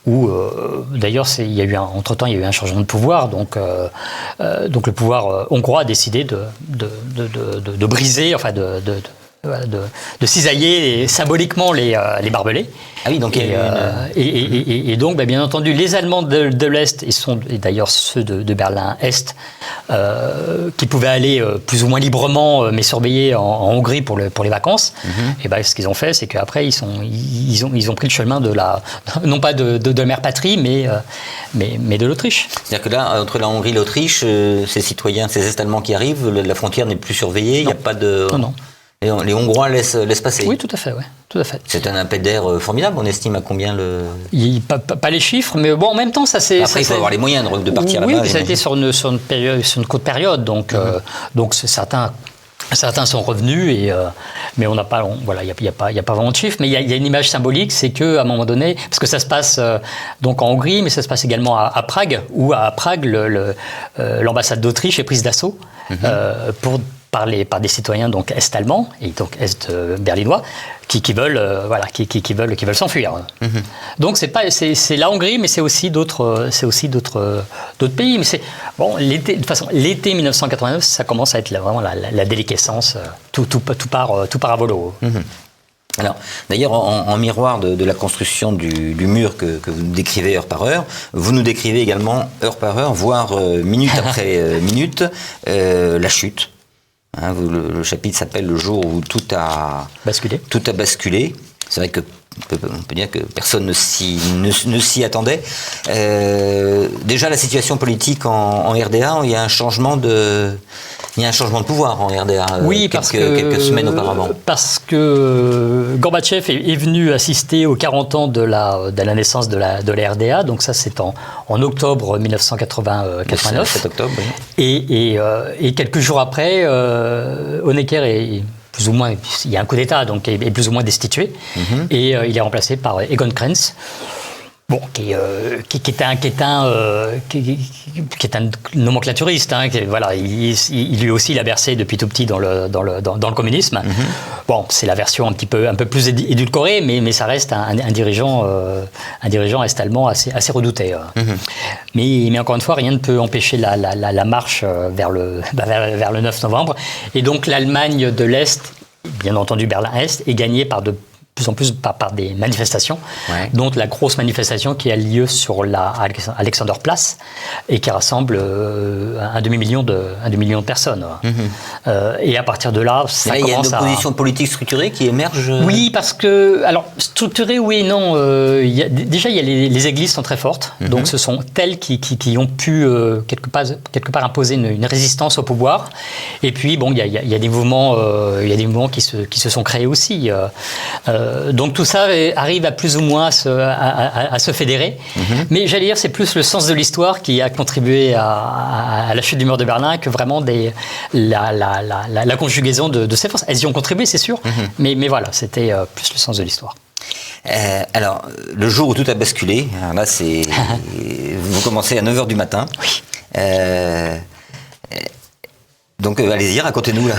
Où d'ailleurs entre-temps il y a eu un changement de pouvoir, donc le pouvoir hongrois a décidé de briser, enfin de cisailler symboliquement les barbelés. Ah oui, donc et donc bien entendu les Allemands de l'Est et d'ailleurs ceux de Berlin-Est qui pouvaient aller plus ou moins librement mais surveillés en Hongrie pour les vacances. Et ce qu'ils ont fait, c'est qu'après ils ont pris le chemin de non pas de mère patrie mais de l'Autriche.
C'est-à-dire que là, entre la Hongrie et l'Autriche, ces citoyens, ces Est-Allemands qui arrivent, la frontière n'est plus surveillée. Il n'y a pas de...
Non.
Les Hongrois laissent passer.
Oui, tout à fait, ouais. Tout à fait.
C'est un appel d'air formidable. On estime à combien le...
Pas les chiffres, mais bon, en même temps, ça c'est...
Après, il faut avoir les moyens de partir là-bas.
Oui, mais ça a été sur une courte période, donc certains sont revenus, mais on n'a pas... Voilà, il n'y a pas vraiment de chiffres, mais il y a une image symbolique, c'est qu'à un moment donné, parce que ça se passe donc en Hongrie, mais ça se passe également à Prague, où à Prague, l'ambassade d'Autriche est prise d'assaut par des citoyens donc est-allemands et donc est-berlinois qui veulent s'enfuir. Donc c'est la Hongrie, mais c'est aussi d'autres pays. Mais de toute façon l'été 1989, ça commence à être vraiment la déliquescence. Tout part à volo.
Alors, d'ailleurs, en miroir de la construction du mur que vous décrivez heure par heure, vous nous décrivez également heure par heure, voire minute après minute, la chute. Hein, le chapitre s'appelle « Le jour où tout a basculé ». C'est vrai qu'on peut dire que personne ne s'y attendait. Déjà, la situation politique en RDA, il y a un changement de pouvoir en RDA quelques semaines auparavant.
Parce que Gorbatchev est venu assister aux 40 ans de la naissance de la RDA, donc ça c'est en octobre 1989.
7 octobre,
oui. Et quelques jours après, Honecker est plus ou moins, il y a un coup d'État, donc est plus ou moins destitué, et il est remplacé par Egon Krenz. Bon, qui est un nomenclaturiste, hein, voilà, il lui aussi il a bercé depuis tout petit dans le communisme. Bon, c'est la version un peu plus édulcorée, mais ça reste un dirigeant est-allemand assez redouté. Mais encore une fois, rien ne peut empêcher la marche vers le 9 novembre. Et donc l'Allemagne de l'Est, bien entendu Berlin-Est, est gagnée par de plus en plus par des manifestations, dont la grosse manifestation qui a lieu sur la Alexanderplatz et qui rassemble un demi-million de personnes. Et à partir de là, ça commence à...
Il y a une opposition politique structurée qui émerge.
Oui, parce que... Alors, structurée, oui et non. Déjà, il y a les églises sont très fortes. Donc, ce sont elles qui ont pu, quelque part imposer une résistance au pouvoir. Et puis, bon, il y a des mouvements qui se sont créés aussi. Donc tout ça arrive à plus ou moins à se fédérer. Mais j'allais dire, c'est plus le sens de l'histoire qui a contribué à la chute du mur de Berlin que vraiment la conjugaison de ces forces. Elles y ont contribué, c'est sûr, mais voilà, c'était plus le sens de l'histoire.
Alors, le jour où tout a basculé, alors là, vous commencez à 9h du matin.
Oui.
Donc allez-y, racontez-nous la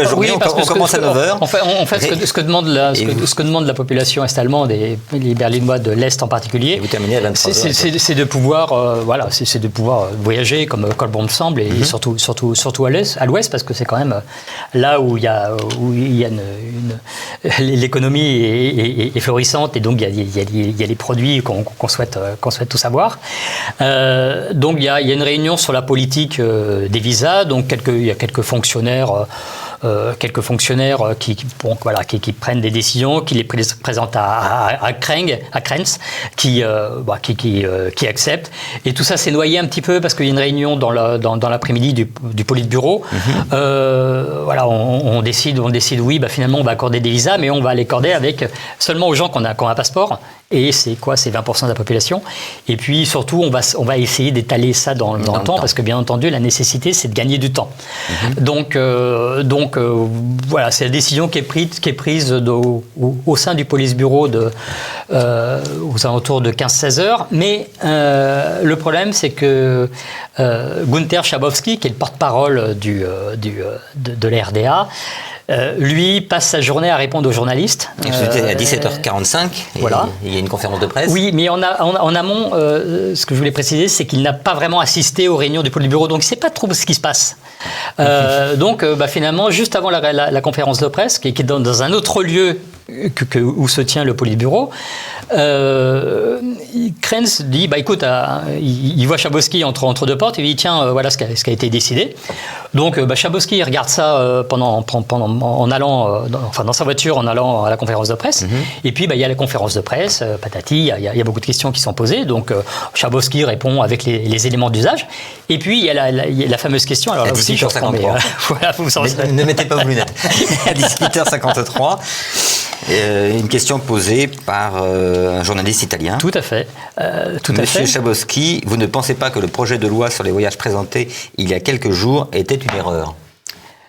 journée.
Oui,
on commence à 9h.
En fait, ce que demande la population est-allemande et les Berlinois de l'Est en particulier,
et vous terminez à 23h.
C'est de pouvoir, c'est de pouvoir voyager comme bon me semble, et surtout à l'Ouest, parce que c'est quand même là où il y a l'économie est florissante, et donc il y a les produits qu'on souhaite tous avoir. Donc il y a une réunion sur la politique des visas, donc il y a quelques fonctionnaires quelques fonctionnaires qui prennent des décisions, qui les présentent à Krenz, qui accepte. Et tout ça s'est noyé un petit peu parce qu'il y a une réunion dans l'après-midi du Politburo. Voilà, on décide, oui, finalement, on va accorder des visas, mais on va les accorder seulement aux gens qui ont un passeport. Et c'est 20% de la population. Et puis surtout, on va essayer d'étaler ça dans le temps, parce que bien entendu, la nécessité, c'est de gagner du temps. Donc voilà, c'est la décision qui est prise au sein du Politburo aux alentours de 15-16 heures. Mais le problème, c'est que Gunther Schabowski, qui est le porte-parole de la RDA, lui passe sa journée à répondre aux journalistes.
C'était à 17h45,
voilà.
Il y a une conférence de presse.
Oui, mais en amont, ce que je voulais préciser, c'est qu'il n'a pas vraiment assisté aux réunions du Politburo, donc il ne sait pas trop ce qui se passe. Donc finalement, juste avant la conférence de presse, qui est dans un autre lieu où se tient le Politburo, Krenz dit, écoute, il voit Schabowski entre deux portes, et il dit, tiens, voilà ce qui a été décidé. Donc Schabowski regarde ça en allant dans sa voiture, en allant à la conférence de presse. Et puis il y a la conférence de presse, patati, il y a beaucoup de questions qui sont posées. Donc Schabowski répond avec les éléments d'usage. Et puis il y a la fameuse question. Alors là aussi, je reprends, voilà,
ne mettez pas vos lunettes. À 18h53. Une question posée par un journaliste italien.
Tout à fait.
Monsieur Schabowski, vous ne pensez pas que le projet de loi sur les voyages présenté il y a quelques jours était une erreur?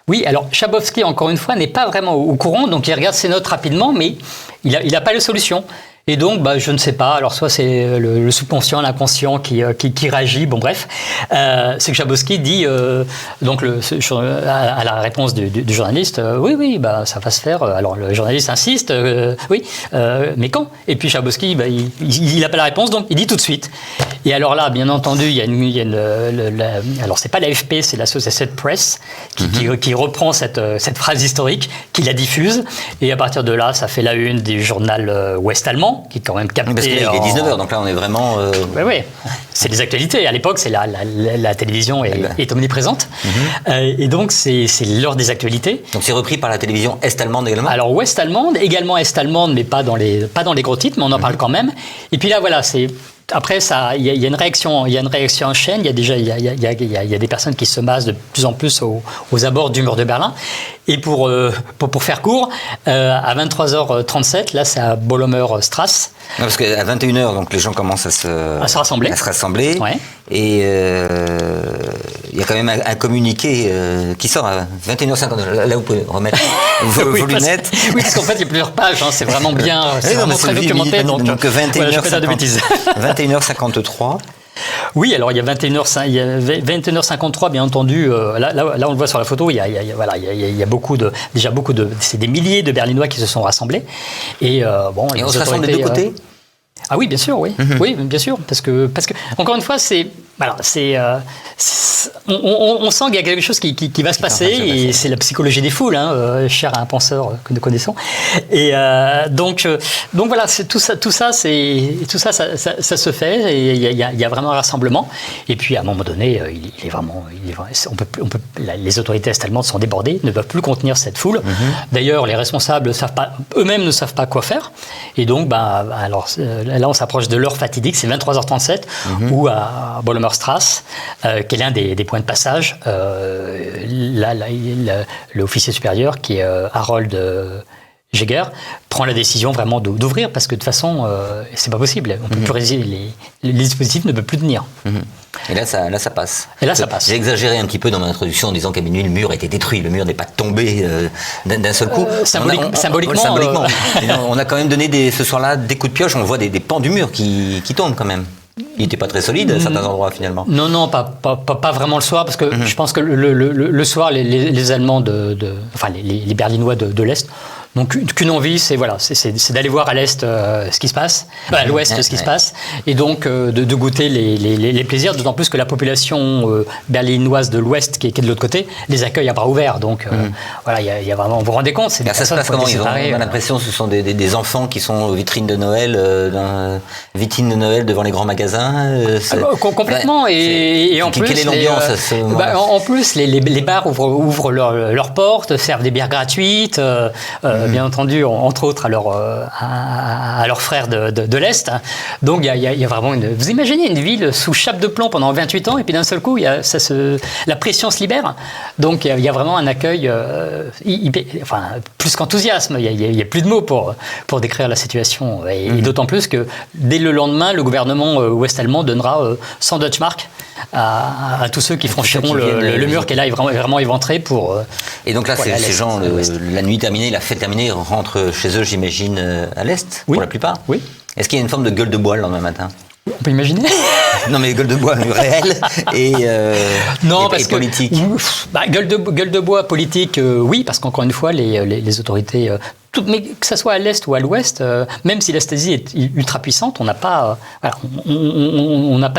Oui, alors Schabowski, encore une fois, n'est pas vraiment au courant, donc il regarde ses notes rapidement, mais il n'a pas de solution. Et donc, je ne sais pas. Alors, soit c'est le subconscient, l'inconscient qui réagit. Bon, bref, c'est que Schabowski dit à la réponse du journaliste, oui, ça va se faire. Alors, le journaliste insiste, oui, mais quand? Et puis Schabowski, il n'a pas la réponse, donc il dit tout de suite. Et alors là, bien entendu, alors c'est pas l'AFP, c'est l'Associated Press qui reprend cette phrase historique, qui la diffuse, et à partir de là, ça fait la une du journal ouest allemand, qui est quand même capté.
Parce que là, il est 19h, donc là, on est vraiment.
Oui, c'est les actualités. À l'époque, c'est la télévision est omniprésente. Et donc, c'est l'heure des actualités. Donc, c'est repris par la télévision est-allemande également? Alors, ouest-allemande, également est-allemande, mais pas dans les gros titres, mais on en parle quand même. Et puis là, voilà, c'est. Après, il y a une réaction en chaîne. Il y a des personnes qui se massent de plus en plus aux abords du mur de Berlin. Et pour faire court, à 23h37, là, c'est à Bollomer Strasse.
Non, parce qu'à 21h, donc les gens commencent à se rassembler.
Ouais.
Et il y a quand même un communiqué qui sort à 21h50. Là, vous pouvez remettre vos lunettes.
Oui, parce qu'en fait, il y a plusieurs pages. C'est vraiment bien. C'est vraiment très documenté. Donc
21h53.
Oui, alors il y a 21h53, bien entendu. Là, on le voit sur la photo. Il y a c'est des milliers de Berlinois qui se sont rassemblés. Et
on se rassemble des deux côtés.
Ah oui, bien sûr, oui. Oui, bien sûr, parce que encore une fois, on sent qu'il y a quelque chose qui va se passer, et c'est la psychologie des foules, cher à un penseur que nous connaissons. Et donc voilà, tout ça se fait. Et il y a vraiment un rassemblement. Et puis à un moment donné, les autorités est-allemandes sont débordées, ne peuvent plus contenir cette foule. D'ailleurs, les responsables eux-mêmes ne savent pas quoi faire. Et donc, alors là, on s'approche de l'heure fatidique. C'est 23h37, où à Bollomer Strasse, qui est l'un des points de passage, l'officier supérieur, qui est Harold Jäger, prend la décision vraiment d'ouvrir, parce que de toute façon, c'est pas possible. On peut plus résister, les dispositifs ne peuvent plus tenir.
Et là, ça passe.
J'ai
exagéré un petit peu dans mon introduction en disant qu'à minuit, le mur était détruit. Le mur n'est pas tombé d'un seul coup.
Symboliquement.
On a quand même donné ce soir-là des coups de pioche. On voit des pans du mur qui tombent quand même. Il n'était pas très solide à certains endroits, finalement.
Non, pas vraiment le soir, parce que je pense que le soir, les Allemands les Berlinois de l'Est Donc qu'une envie, c'est d'aller voir à l'est ce qui se passe, à l'ouest ce qui se passe, et donc de goûter les plaisirs, d'autant plus que la population berlinoise de l'ouest, qui est de l'autre côté, les accueille à bras ouverts. Donc voilà, il y a vraiment, vous vous rendez compte, c'est des
ça se passe comment? On a l'impression que ce sont des enfants qui sont aux vitrines de Noël, devant les grands magasins.
Complètement. Et en plus,
quelle est l'ambiance à ce moment-là?
En plus, les bars ouvrent leurs portes, servent des bières gratuites, bien entendu, entre autres à leurs frères de l'Est. Donc il y a vraiment vous imaginez une ville sous chape de plomb pendant 28 ans, et puis d'un seul coup, la pression se libère. Donc il y a vraiment un accueil, plus qu'enthousiasme. Il y a plus de mots pour décrire la situation. Et d'autant plus que dès le lendemain, le gouvernement ouest-allemand donnera 100 Deutschmark à tous ceux qui franchiront le mur qui est là, est vraiment éventré pour...
Et donc là, ces gens, la nuit terminée, la fête terminée, rentrent chez eux, j'imagine, à l'Est, pour la plupart.
Oui.
Est-ce qu'il y a une forme de gueule de bois le lendemain matin?
On peut imaginer.
Non, mais gueule de bois réelle et politique.
Gueule de bois politique, oui, parce qu'encore une fois, les autorités... mais que ce soit à l'est ou à l'ouest, même si la Stasi est ultra puissante, on n'a pas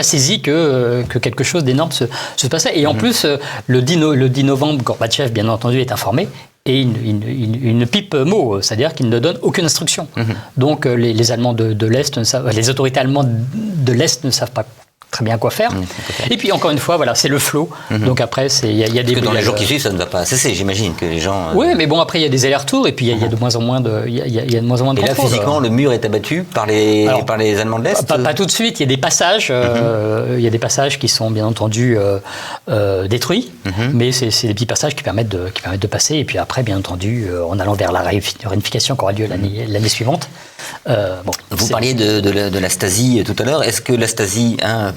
saisi que quelque chose d'énorme se passait. Et en plus, le 10 novembre, Gorbatchev, bien entendu, est informé. Et une pipe mot, c'est-à-dire qu'il ne donne aucune instruction. Donc les Allemands de l'Est, les autorités allemandes de l'Est ne savent pas très bien quoi faire. Et puis encore une fois, c'est le flot. Donc après, il y a des...
Parce que dans les jours qui suivent, ça ne va pas cesser, j'imagine que les gens...
Oui, mais bon, après il y a des allers-retours et puis il y a de moins en moins de, il y a de moins en moins de contrôle.
Et là, physiquement, le mur est abattu par les Allemands de l'Est.
Pas tout de suite. Il y a des passages. Il y a des passages qui sont bien entendu détruits, mais c'est des petits passages qui permettent de passer. Et puis après, bien entendu, en allant vers la réunification qui aura lieu l'année suivante.
Vous parliez de la Stasi tout à l'heure. Est-ce que la Stasi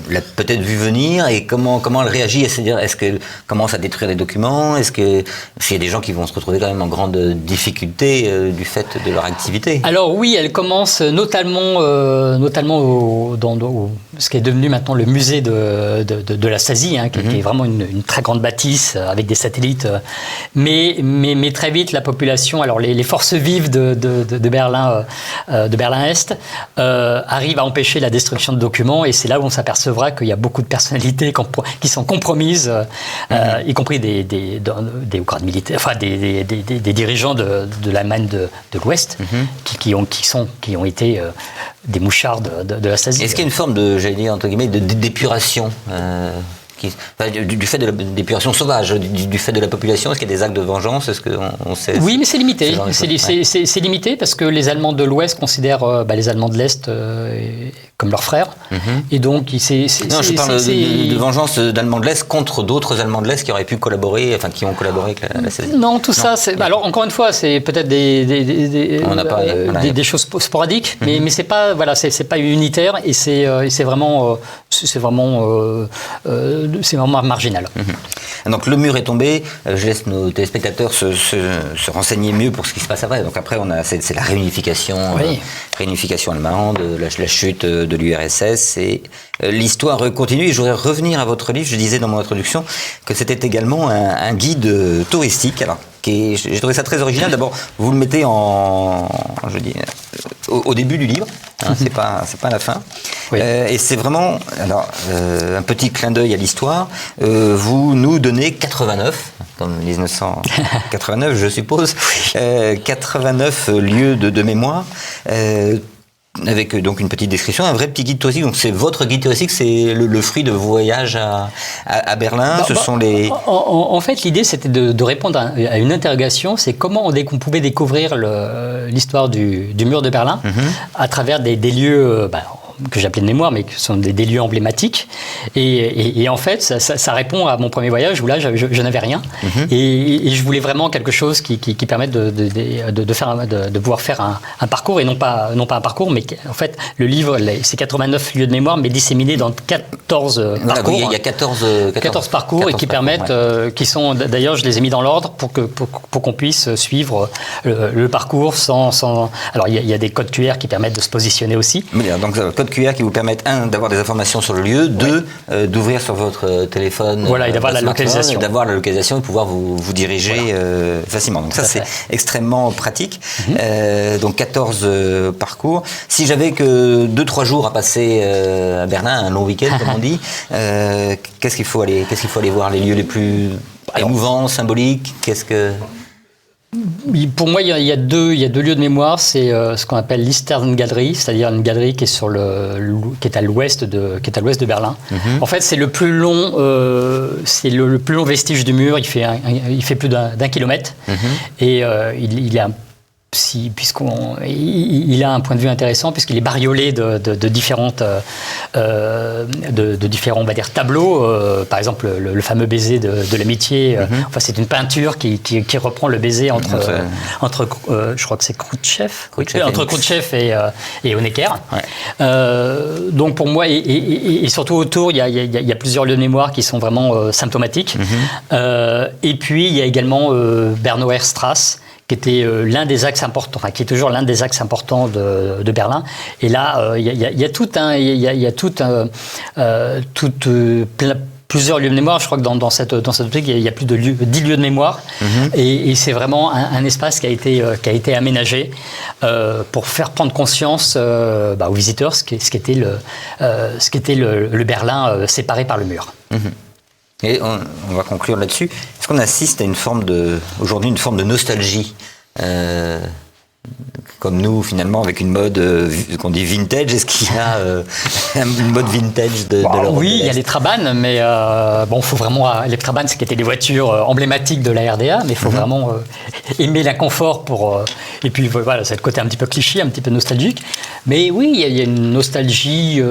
l'a peut-être vu venir et comment elle réagit? C'est-à-dire, est-ce qu'elle commence à détruire les documents? Est-ce qu'il y a des gens qui vont se retrouver quand même en grande difficulté du fait de leur activité?
Alors oui, elle commence notamment dans ce qui est devenu maintenant le musée de la Stasi, qui est vraiment une très grande bâtisse avec des satellites. Mais très vite, la population, alors les forces vives de Berlin, de Berlin-Est, arrivent à empêcher la destruction de documents, et c'est là où on s'apercevra qu'il y a beaucoup de personnalités qui sont compromises, y compris des grades militaires, enfin des dirigeants de l'Allemagne de l'Ouest, qui ont été des mouchards de la Stasi.
Est-ce qu'il y a une forme de, j'allais dire entre guillemets, d'épuration du fait de l'épuration sauvage, du fait de la population? Est-ce qu'il y a des actes de vengeance? Est-ce qu'on sait?
Oui, mais c'est limité. C'est limité parce que les Allemands de l'Ouest considèrent les Allemands de l'Est comme leurs frères. Et donc,
je parle de vengeance d'Allemands de l'Est contre d'autres Allemands de l'Est qui auraient pu collaborer, enfin qui ont collaboré avec la Stasi.
Non, tout ça, alors encore une fois, c'est peut-être des choses sporadiques, mais c'est pas, c'est pas unitaire, et c'est vraiment marginal.
Donc le mur est tombé. Je laisse nos téléspectateurs se renseigner mieux pour ce qui se passe après. Donc après, c'est la réunification, réunification allemande, la chute de l'URSS, et l'histoire continue. Et je voudrais revenir à votre livre. Je disais dans mon introduction que c'était également un guide touristique. Alors, j'ai trouvé ça très original. D'abord, vous le mettez au début du livre, c'est pas à la fin. Oui. Et c'est vraiment un petit clin d'œil à l'histoire. Vous nous donnez 89, comme 1989, je suppose, 89 lieux de mémoire. Avec donc une petite description, un vrai petit guide touristique. Donc c'est votre guide touristique, c'est le fruit de vos voyages à Berlin.
En fait, l'idée c'était de répondre à une interrogation, c'est comment on pouvait découvrir l'histoire du mur de Berlin à travers des lieux que j'appelais de mémoire, mais qui sont des lieux emblématiques. Et en fait, ça répond à mon premier voyage où là, je n'avais rien. Et je voulais vraiment quelque chose qui permette de pouvoir faire un parcours, et non pas un parcours, mais en fait, le livre, c'est 89 lieux de mémoire, mais disséminés dans 14 parcours.
Il y a 14
parcours, 14 et qui permettent, qui sont, d'ailleurs, je les ai mis dans l'ordre pour qu'on puisse suivre le parcours sans... Alors, il y a des codes QR qui permettent de se positionner aussi.
Donc, code codes QR qui vous permettent, d'avoir des informations sur le lieu, d'ouvrir sur votre téléphone.
Voilà, et d'avoir la localisation.
D'avoir la localisation et pouvoir vous diriger facilement. Donc ça, c'est extrêmement pratique. Donc 14 parcours. Si j'avais que 2-3 jours à passer à Berlin, un long week-end comme on dit, qu'est-ce qu'il faut aller voir, les lieux les plus émouvants, symboliques?
Pour moi, il y a deux lieux de mémoire. C'est ce qu'on appelle l'Eastern Gallery, c'est-à-dire une galerie qui est qui est à l'ouest de Berlin. En fait, c'est le plus long, le plus long vestige du mur. Il fait plus d'1 kilomètre, et il a il a un point de vue intéressant puisqu'il est bariolé de différents, on va dire, tableaux. Par exemple, le fameux baiser de l'amitié. Enfin, c'est une peinture qui reprend le baiser entre je crois que c'est Khrouchtchev, entre Khrouchtchev et Honecker. Donc pour moi, et surtout autour, il y a plusieurs lieux de mémoire qui sont vraiment symptomatiques. Et puis il y a également Bernauer Straße, qui était l'un des axes importants, qui est toujours l'un des axes importants de Berlin. Et là, il y a plusieurs lieux de mémoire. Je crois que dans cette optique, il y a plus de 10 lieux de mémoire. Et c'est vraiment un espace qui a été aménagé pour faire prendre conscience aux visiteurs ce qu'était le Berlin séparé par le mur.
Et on va conclure là-dessus. Est-ce qu'on assiste à aujourd'hui une forme de nostalgie, comme nous finalement, avec une mode qu'on dit vintage? Est-ce qu'il y a une mode vintage de l'Europe?
Oui, il y a les Trabant, mais faut vraiment, les Trabant, c'était des voitures emblématiques de la RDA, mais il faut vraiment aimer l'inconfort et puis voilà, c'est le côté un petit peu cliché, un petit peu nostalgique. Mais oui, il y a une nostalgie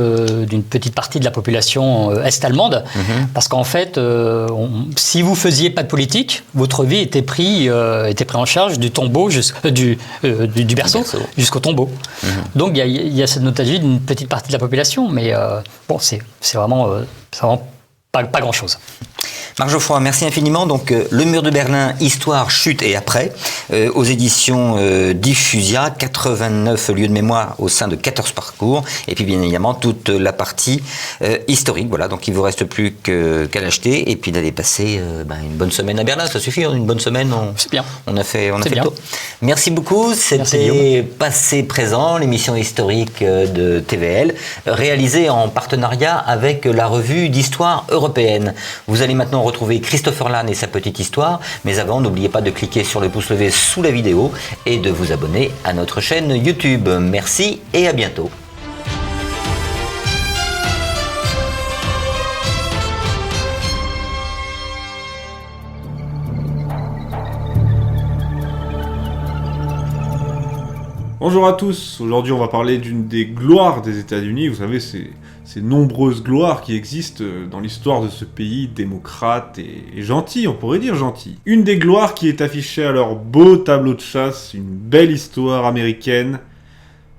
d'une petite partie de la population est-allemande, parce qu'en fait, si vous faisiez pas de politique, votre vie était prise en charge du tombeau du berceau jusqu'au tombeau. Donc il y a cette nostalgie d'une petite partie de la population, mais c'est vraiment pas grand-chose.
Marc Geoffroy, merci infiniment. Donc, Le Mur de Berlin, Histoire, Chute et Après, aux éditions Diffusia, 89 lieux de mémoire au sein de 14 parcours, et puis bien évidemment toute la partie historique. Voilà, donc il ne vous reste plus qu'à l'acheter, et puis d'aller passer une bonne semaine à Berlin. Ça suffit, une bonne semaine,
c'est bien.
On a fait le tour. Merci beaucoup. C'était Passé Présent, l'émission historique de TVL, réalisée en partenariat avec la revue d'histoire européenne. Vous allez maintenant retrouver Christopher Lann et sa petite histoire, mais avant, n'oubliez pas de cliquer sur le pouce levé sous la vidéo et de vous abonner à notre chaîne YouTube. Merci et à bientôt.
Bonjour à tous, aujourd'hui on va parler d'une des gloires des États-Unis. Vous savez, ces nombreuses gloires qui existent dans l'histoire de ce pays démocrate et gentil, on pourrait dire gentil. Une des gloires qui est affichée à leur beau tableau de chasse, une belle histoire américaine,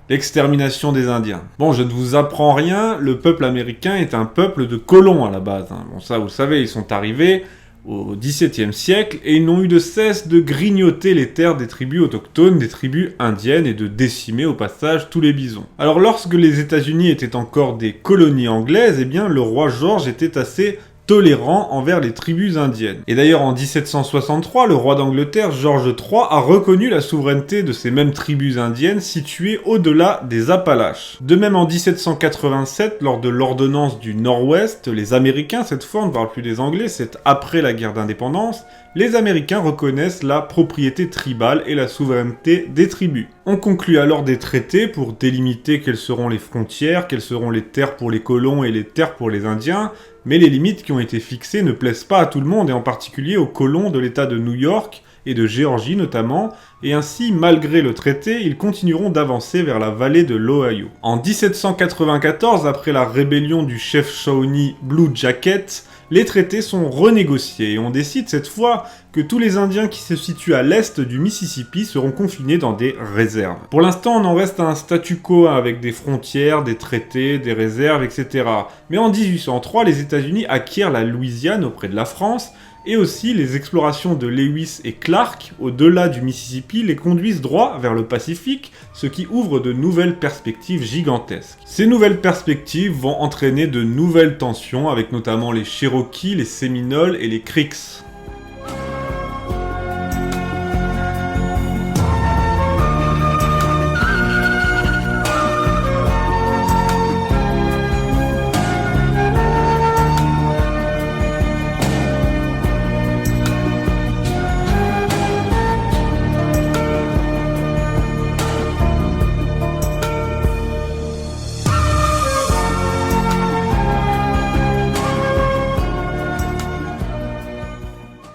l'extermination des Indiens. Bon, je ne vous apprends rien, le peuple américain est un peuple de colons à la base. Bon, ça vous le savez, ils sont arrivés au XVIIe siècle, et ils n'ont eu de cesse de grignoter les terres des tribus autochtones, des tribus indiennes, et de décimer au passage tous les bisons. Alors lorsque les États-Unis étaient encore des colonies anglaises, eh bien le roi George était assez tolérant envers les tribus indiennes. Et d'ailleurs en 1763, le roi d'Angleterre, George III, a reconnu la souveraineté de ces mêmes tribus indiennes situées au-delà des Appalaches. De même en 1787, lors de l'ordonnance du Nord-Ouest, les Américains, cette fois on ne parle plus des Anglais, c'est après la guerre d'indépendance, les Américains reconnaissent la propriété tribale et la souveraineté des tribus. On conclut alors des traités pour délimiter quelles seront les frontières, quelles seront les terres pour les colons et les terres pour les Indiens, mais les limites qui ont été fixées ne plaisent pas à tout le monde, et en particulier aux colons de l'État de New York et de Géorgie notamment, et ainsi, malgré le traité, ils continueront d'avancer vers la vallée de l'Ohio. En 1794, après la rébellion du chef Shawnee Blue Jacket, les traités sont renégociés et on décide cette fois que tous les Indiens qui se situent à l'est du Mississippi seront confinés dans des réserves. Pour l'instant, on en reste à un statu quo avec des frontières, des traités, des réserves, etc. Mais en 1803, les États-Unis acquièrent la Louisiane auprès de la France, et aussi les explorations de Lewis et Clark au-delà du Mississippi les conduisent droit vers le Pacifique, ce qui ouvre de nouvelles perspectives gigantesques. Ces nouvelles perspectives vont entraîner de nouvelles tensions avec notamment les Cherokees, les Séminoles et les Creeks.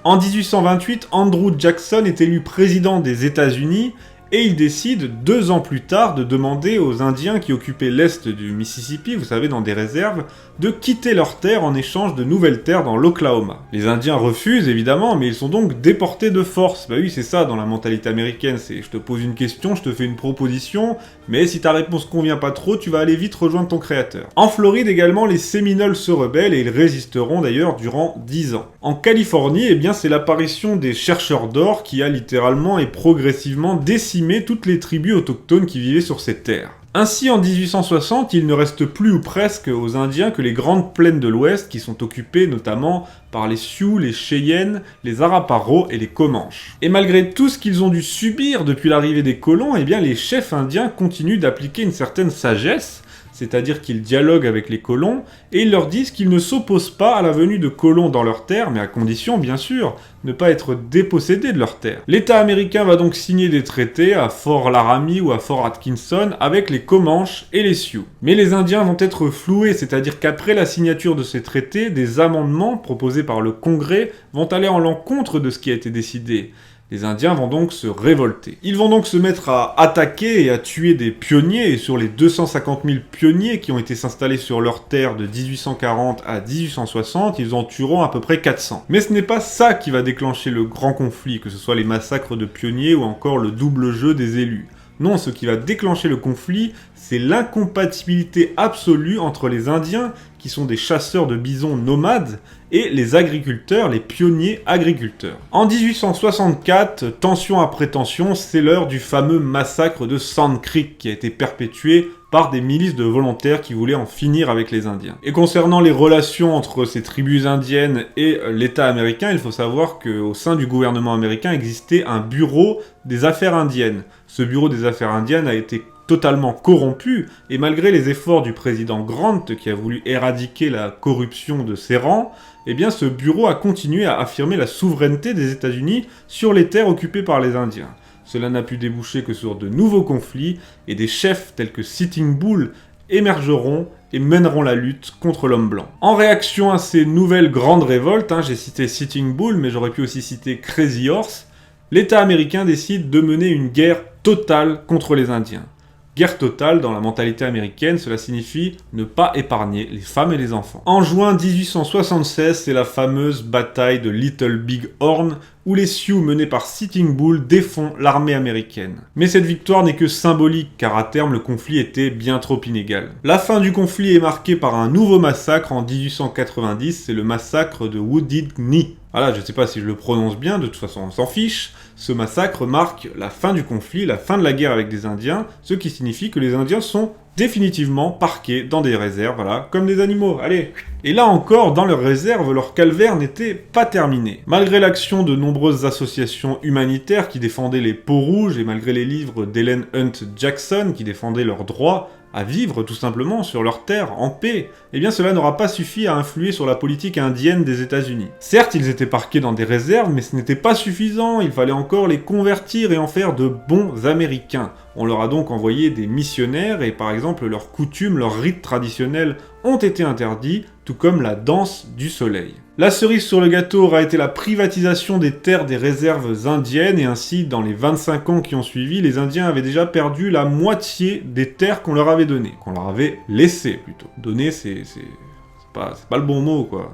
En 1828, Andrew Jackson est élu président des États-Unis et il décide 2 ans plus tard de demander aux Indiens qui occupaient l'est du Mississippi, vous savez, dans des réserves, de quitter leurs terres en échange de nouvelles terres dans l'Oklahoma. Les Indiens refusent évidemment, mais ils sont donc déportés de force. Bah oui, c'est ça dans la mentalité américaine, c'est je te pose une question, je te fais une proposition, mais si ta réponse convient pas trop, tu vas aller vite rejoindre ton créateur. En Floride également, les Séminoles se rebellent et ils résisteront d'ailleurs durant 10 ans. En Californie, eh bien c'est l'apparition des chercheurs d'or qui a littéralement et progressivement décimé toutes les tribus autochtones qui vivaient sur ces terres. Ainsi, en 1860, il ne reste plus ou presque aux Indiens que les grandes plaines de l'Ouest qui sont occupées notamment par les Sioux, les Cheyennes, les Arapaho et les Comanches. Et malgré tout ce qu'ils ont dû subir depuis l'arrivée des colons, eh bien les chefs indiens continuent d'appliquer une certaine sagesse, c'est-à-dire qu'ils dialoguent avec les colons, et ils leur disent qu'ils ne s'opposent pas à la venue de colons dans leurs terres, mais à condition, bien sûr, ne pas être dépossédés de leurs terres. L'État américain va donc signer des traités à Fort Laramie ou à Fort Atkinson avec les Comanches et les Sioux. Mais les Indiens vont être floués, c'est-à-dire qu'après la signature de ces traités, des amendements proposés par le Congrès vont aller en l'encontre de ce qui a été décidé. Les Indiens vont donc se révolter. Ils vont donc se mettre à attaquer et à tuer des pionniers, et sur les 250 000 pionniers qui ont été s'installer sur leurs terres de 1840 à 1860, ils en tueront à peu près 400. Mais ce n'est pas ça qui va déclencher le grand conflit, que ce soit les massacres de pionniers ou encore le double jeu des élus. Non, ce qui va déclencher le conflit, c'est l'incompatibilité absolue entre les Indiens, qui sont des chasseurs de bisons nomades, et les agriculteurs, les pionniers agriculteurs. En 1864, tension après tension, c'est l'heure du fameux massacre de Sand Creek qui a été perpétué par des milices de volontaires qui voulaient en finir avec les Indiens. Et concernant les relations entre ces tribus indiennes et l'État américain, il faut savoir qu'au sein du gouvernement américain existait un bureau des affaires indiennes. Ce bureau des affaires indiennes a été totalement corrompu, et malgré les efforts du président Grant qui a voulu éradiquer la corruption de ses rangs, eh bien ce bureau a continué à affirmer la souveraineté des États-Unis sur les terres occupées par les Indiens. Cela n'a pu déboucher que sur de nouveaux conflits, et des chefs tels que Sitting Bull émergeront et mèneront la lutte contre l'homme blanc. En réaction à ces nouvelles grandes révoltes, j'ai cité Sitting Bull, mais j'aurais pu aussi citer Crazy Horse, l'État américain décide de mener une guerre totale contre les Indiens. Guerre totale, dans la mentalité américaine, cela signifie ne pas épargner les femmes et les enfants. En juin 1876, c'est la fameuse bataille de Little Big Horn, où les Sioux menés par Sitting Bull défont l'armée américaine. Mais cette victoire n'est que symbolique, car à terme le conflit était bien trop inégal. La fin du conflit est marquée par un nouveau massacre en 1890, c'est le massacre de Wounded Knee. Voilà, je ne sais pas si je le prononce bien, de toute façon on s'en fiche. Ce massacre marque la fin du conflit, la fin de la guerre avec les Indiens, ce qui signifie que les Indiens sont définitivement parqués dans des réserves, voilà, comme des animaux, allez. Et là encore, dans leurs réserves, leur calvaire n'était pas terminé. Malgré l'action de nombreuses associations humanitaires qui défendaient les peaux-rouges, et malgré les livres d'Ellen Hunt Jackson qui défendaient leurs droits à vivre tout simplement sur leur terre, en paix, eh bien cela n'aura pas suffi à influer sur la politique indienne des États-Unis. Certes, ils étaient parqués dans des réserves, mais ce n'était pas suffisant, il fallait encore les convertir et en faire de bons Américains. On leur a donc envoyé des missionnaires et par exemple leurs coutumes, leurs rites traditionnels ont été interdits, tout comme la danse du soleil. La cerise sur le gâteau aura été la privatisation des terres des réserves indiennes et ainsi, dans les 25 ans qui ont suivi, les Indiens avaient déjà perdu la moitié des terres qu'on leur avait données, qu'on leur avait laissées plutôt. Donner, c'est pas le bon mot, quoi.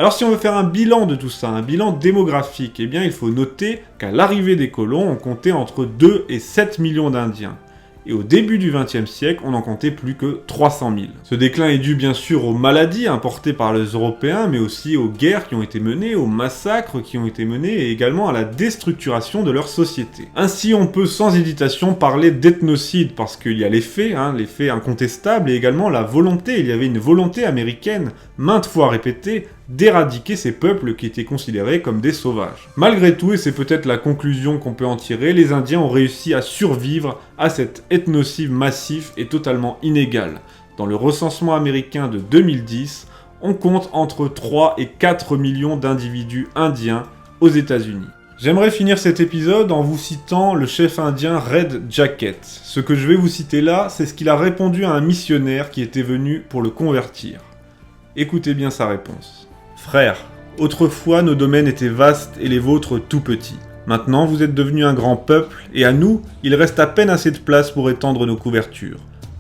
Alors si on veut faire un bilan de tout ça, un bilan démographique, eh bien il faut noter qu'à l'arrivée des colons, on comptait entre 2 et 7 millions d'Indiens. Et au début du XXe siècle, on n'en comptait plus que 300 000. Ce déclin est dû bien sûr aux maladies importées par les Européens, mais aussi aux guerres qui ont été menées, aux massacres qui ont été menés, et également à la déstructuration de leur société. Ainsi, on peut sans hésitation parler d'ethnocide, parce qu'il y a les faits incontestables, et également la volonté. Il y avait une volonté américaine, maintes fois répétée, d'éradiquer ces peuples qui étaient considérés comme des sauvages. Malgré tout, et c'est peut-être la conclusion qu'on peut en tirer, les Indiens ont réussi à survivre à cet ethnocide massif et totalement inégal. Dans le recensement américain de 2010, on compte entre 3 et 4 millions d'individus indiens aux États-Unis. J'aimerais finir cet épisode en vous citant le chef indien Red Jacket. Ce que je vais vous citer là, c'est ce qu'il a répondu à un missionnaire qui était venu pour le convertir. Écoutez bien sa réponse. Frères, autrefois nos domaines étaient vastes et les vôtres tout petits. Maintenant vous êtes devenus un grand peuple, et à nous, il reste à peine assez de place pour étendre nos couvertures.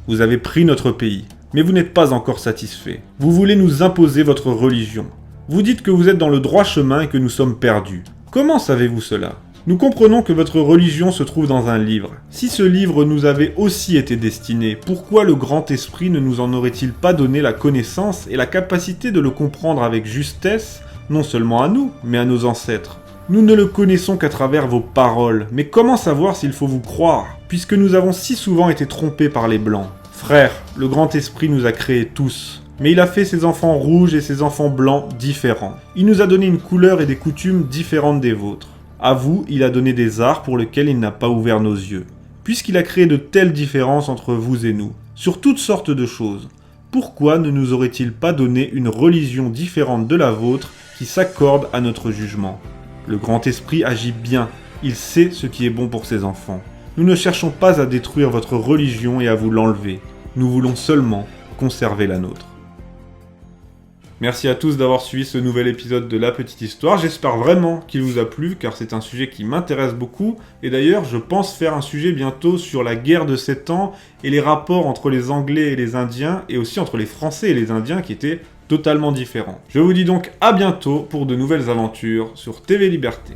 Vous avez pris notre pays, mais vous n'êtes pas encore satisfaits. Vous voulez nous imposer votre religion. Vous dites que vous êtes dans le droit chemin et que nous sommes perdus. Comment savez-vous cela ? Nous comprenons que votre religion se trouve dans un livre. Si ce livre nous avait aussi été destiné, pourquoi le grand esprit ne nous en aurait-il pas donné la connaissance et la capacité de le comprendre avec justesse, non seulement à nous, mais à nos ancêtres ? Nous ne le connaissons qu'à travers vos paroles, mais comment savoir s'il faut vous croire, puisque nous avons si souvent été trompés par les Blancs ? Frères, le grand esprit nous a créés tous. Mais il a fait ses enfants rouges et ses enfants blancs différents. Il nous a donné une couleur et des coutumes différentes des vôtres. À vous, il a donné des arts pour lesquels il n'a pas ouvert nos yeux, puisqu'il a créé de telles différences entre vous et nous, sur toutes sortes de choses. Pourquoi ne nous aurait-il pas donné une religion différente de la vôtre qui s'accorde à notre jugement ? Le grand esprit agit bien, il sait ce qui est bon pour ses enfants. Nous ne cherchons pas à détruire votre religion et à vous l'enlever, nous voulons seulement conserver la nôtre. Merci à tous d'avoir suivi ce nouvel épisode de La Petite Histoire. J'espère vraiment qu'il vous a plu, car c'est un sujet qui m'intéresse beaucoup. Et d'ailleurs, je pense faire un sujet bientôt sur la guerre de 7 ans et les rapports entre les Anglais et les Indiens, et aussi entre les Français et les Indiens qui étaient totalement différents. Je vous dis donc à bientôt pour de nouvelles aventures sur TV Liberté.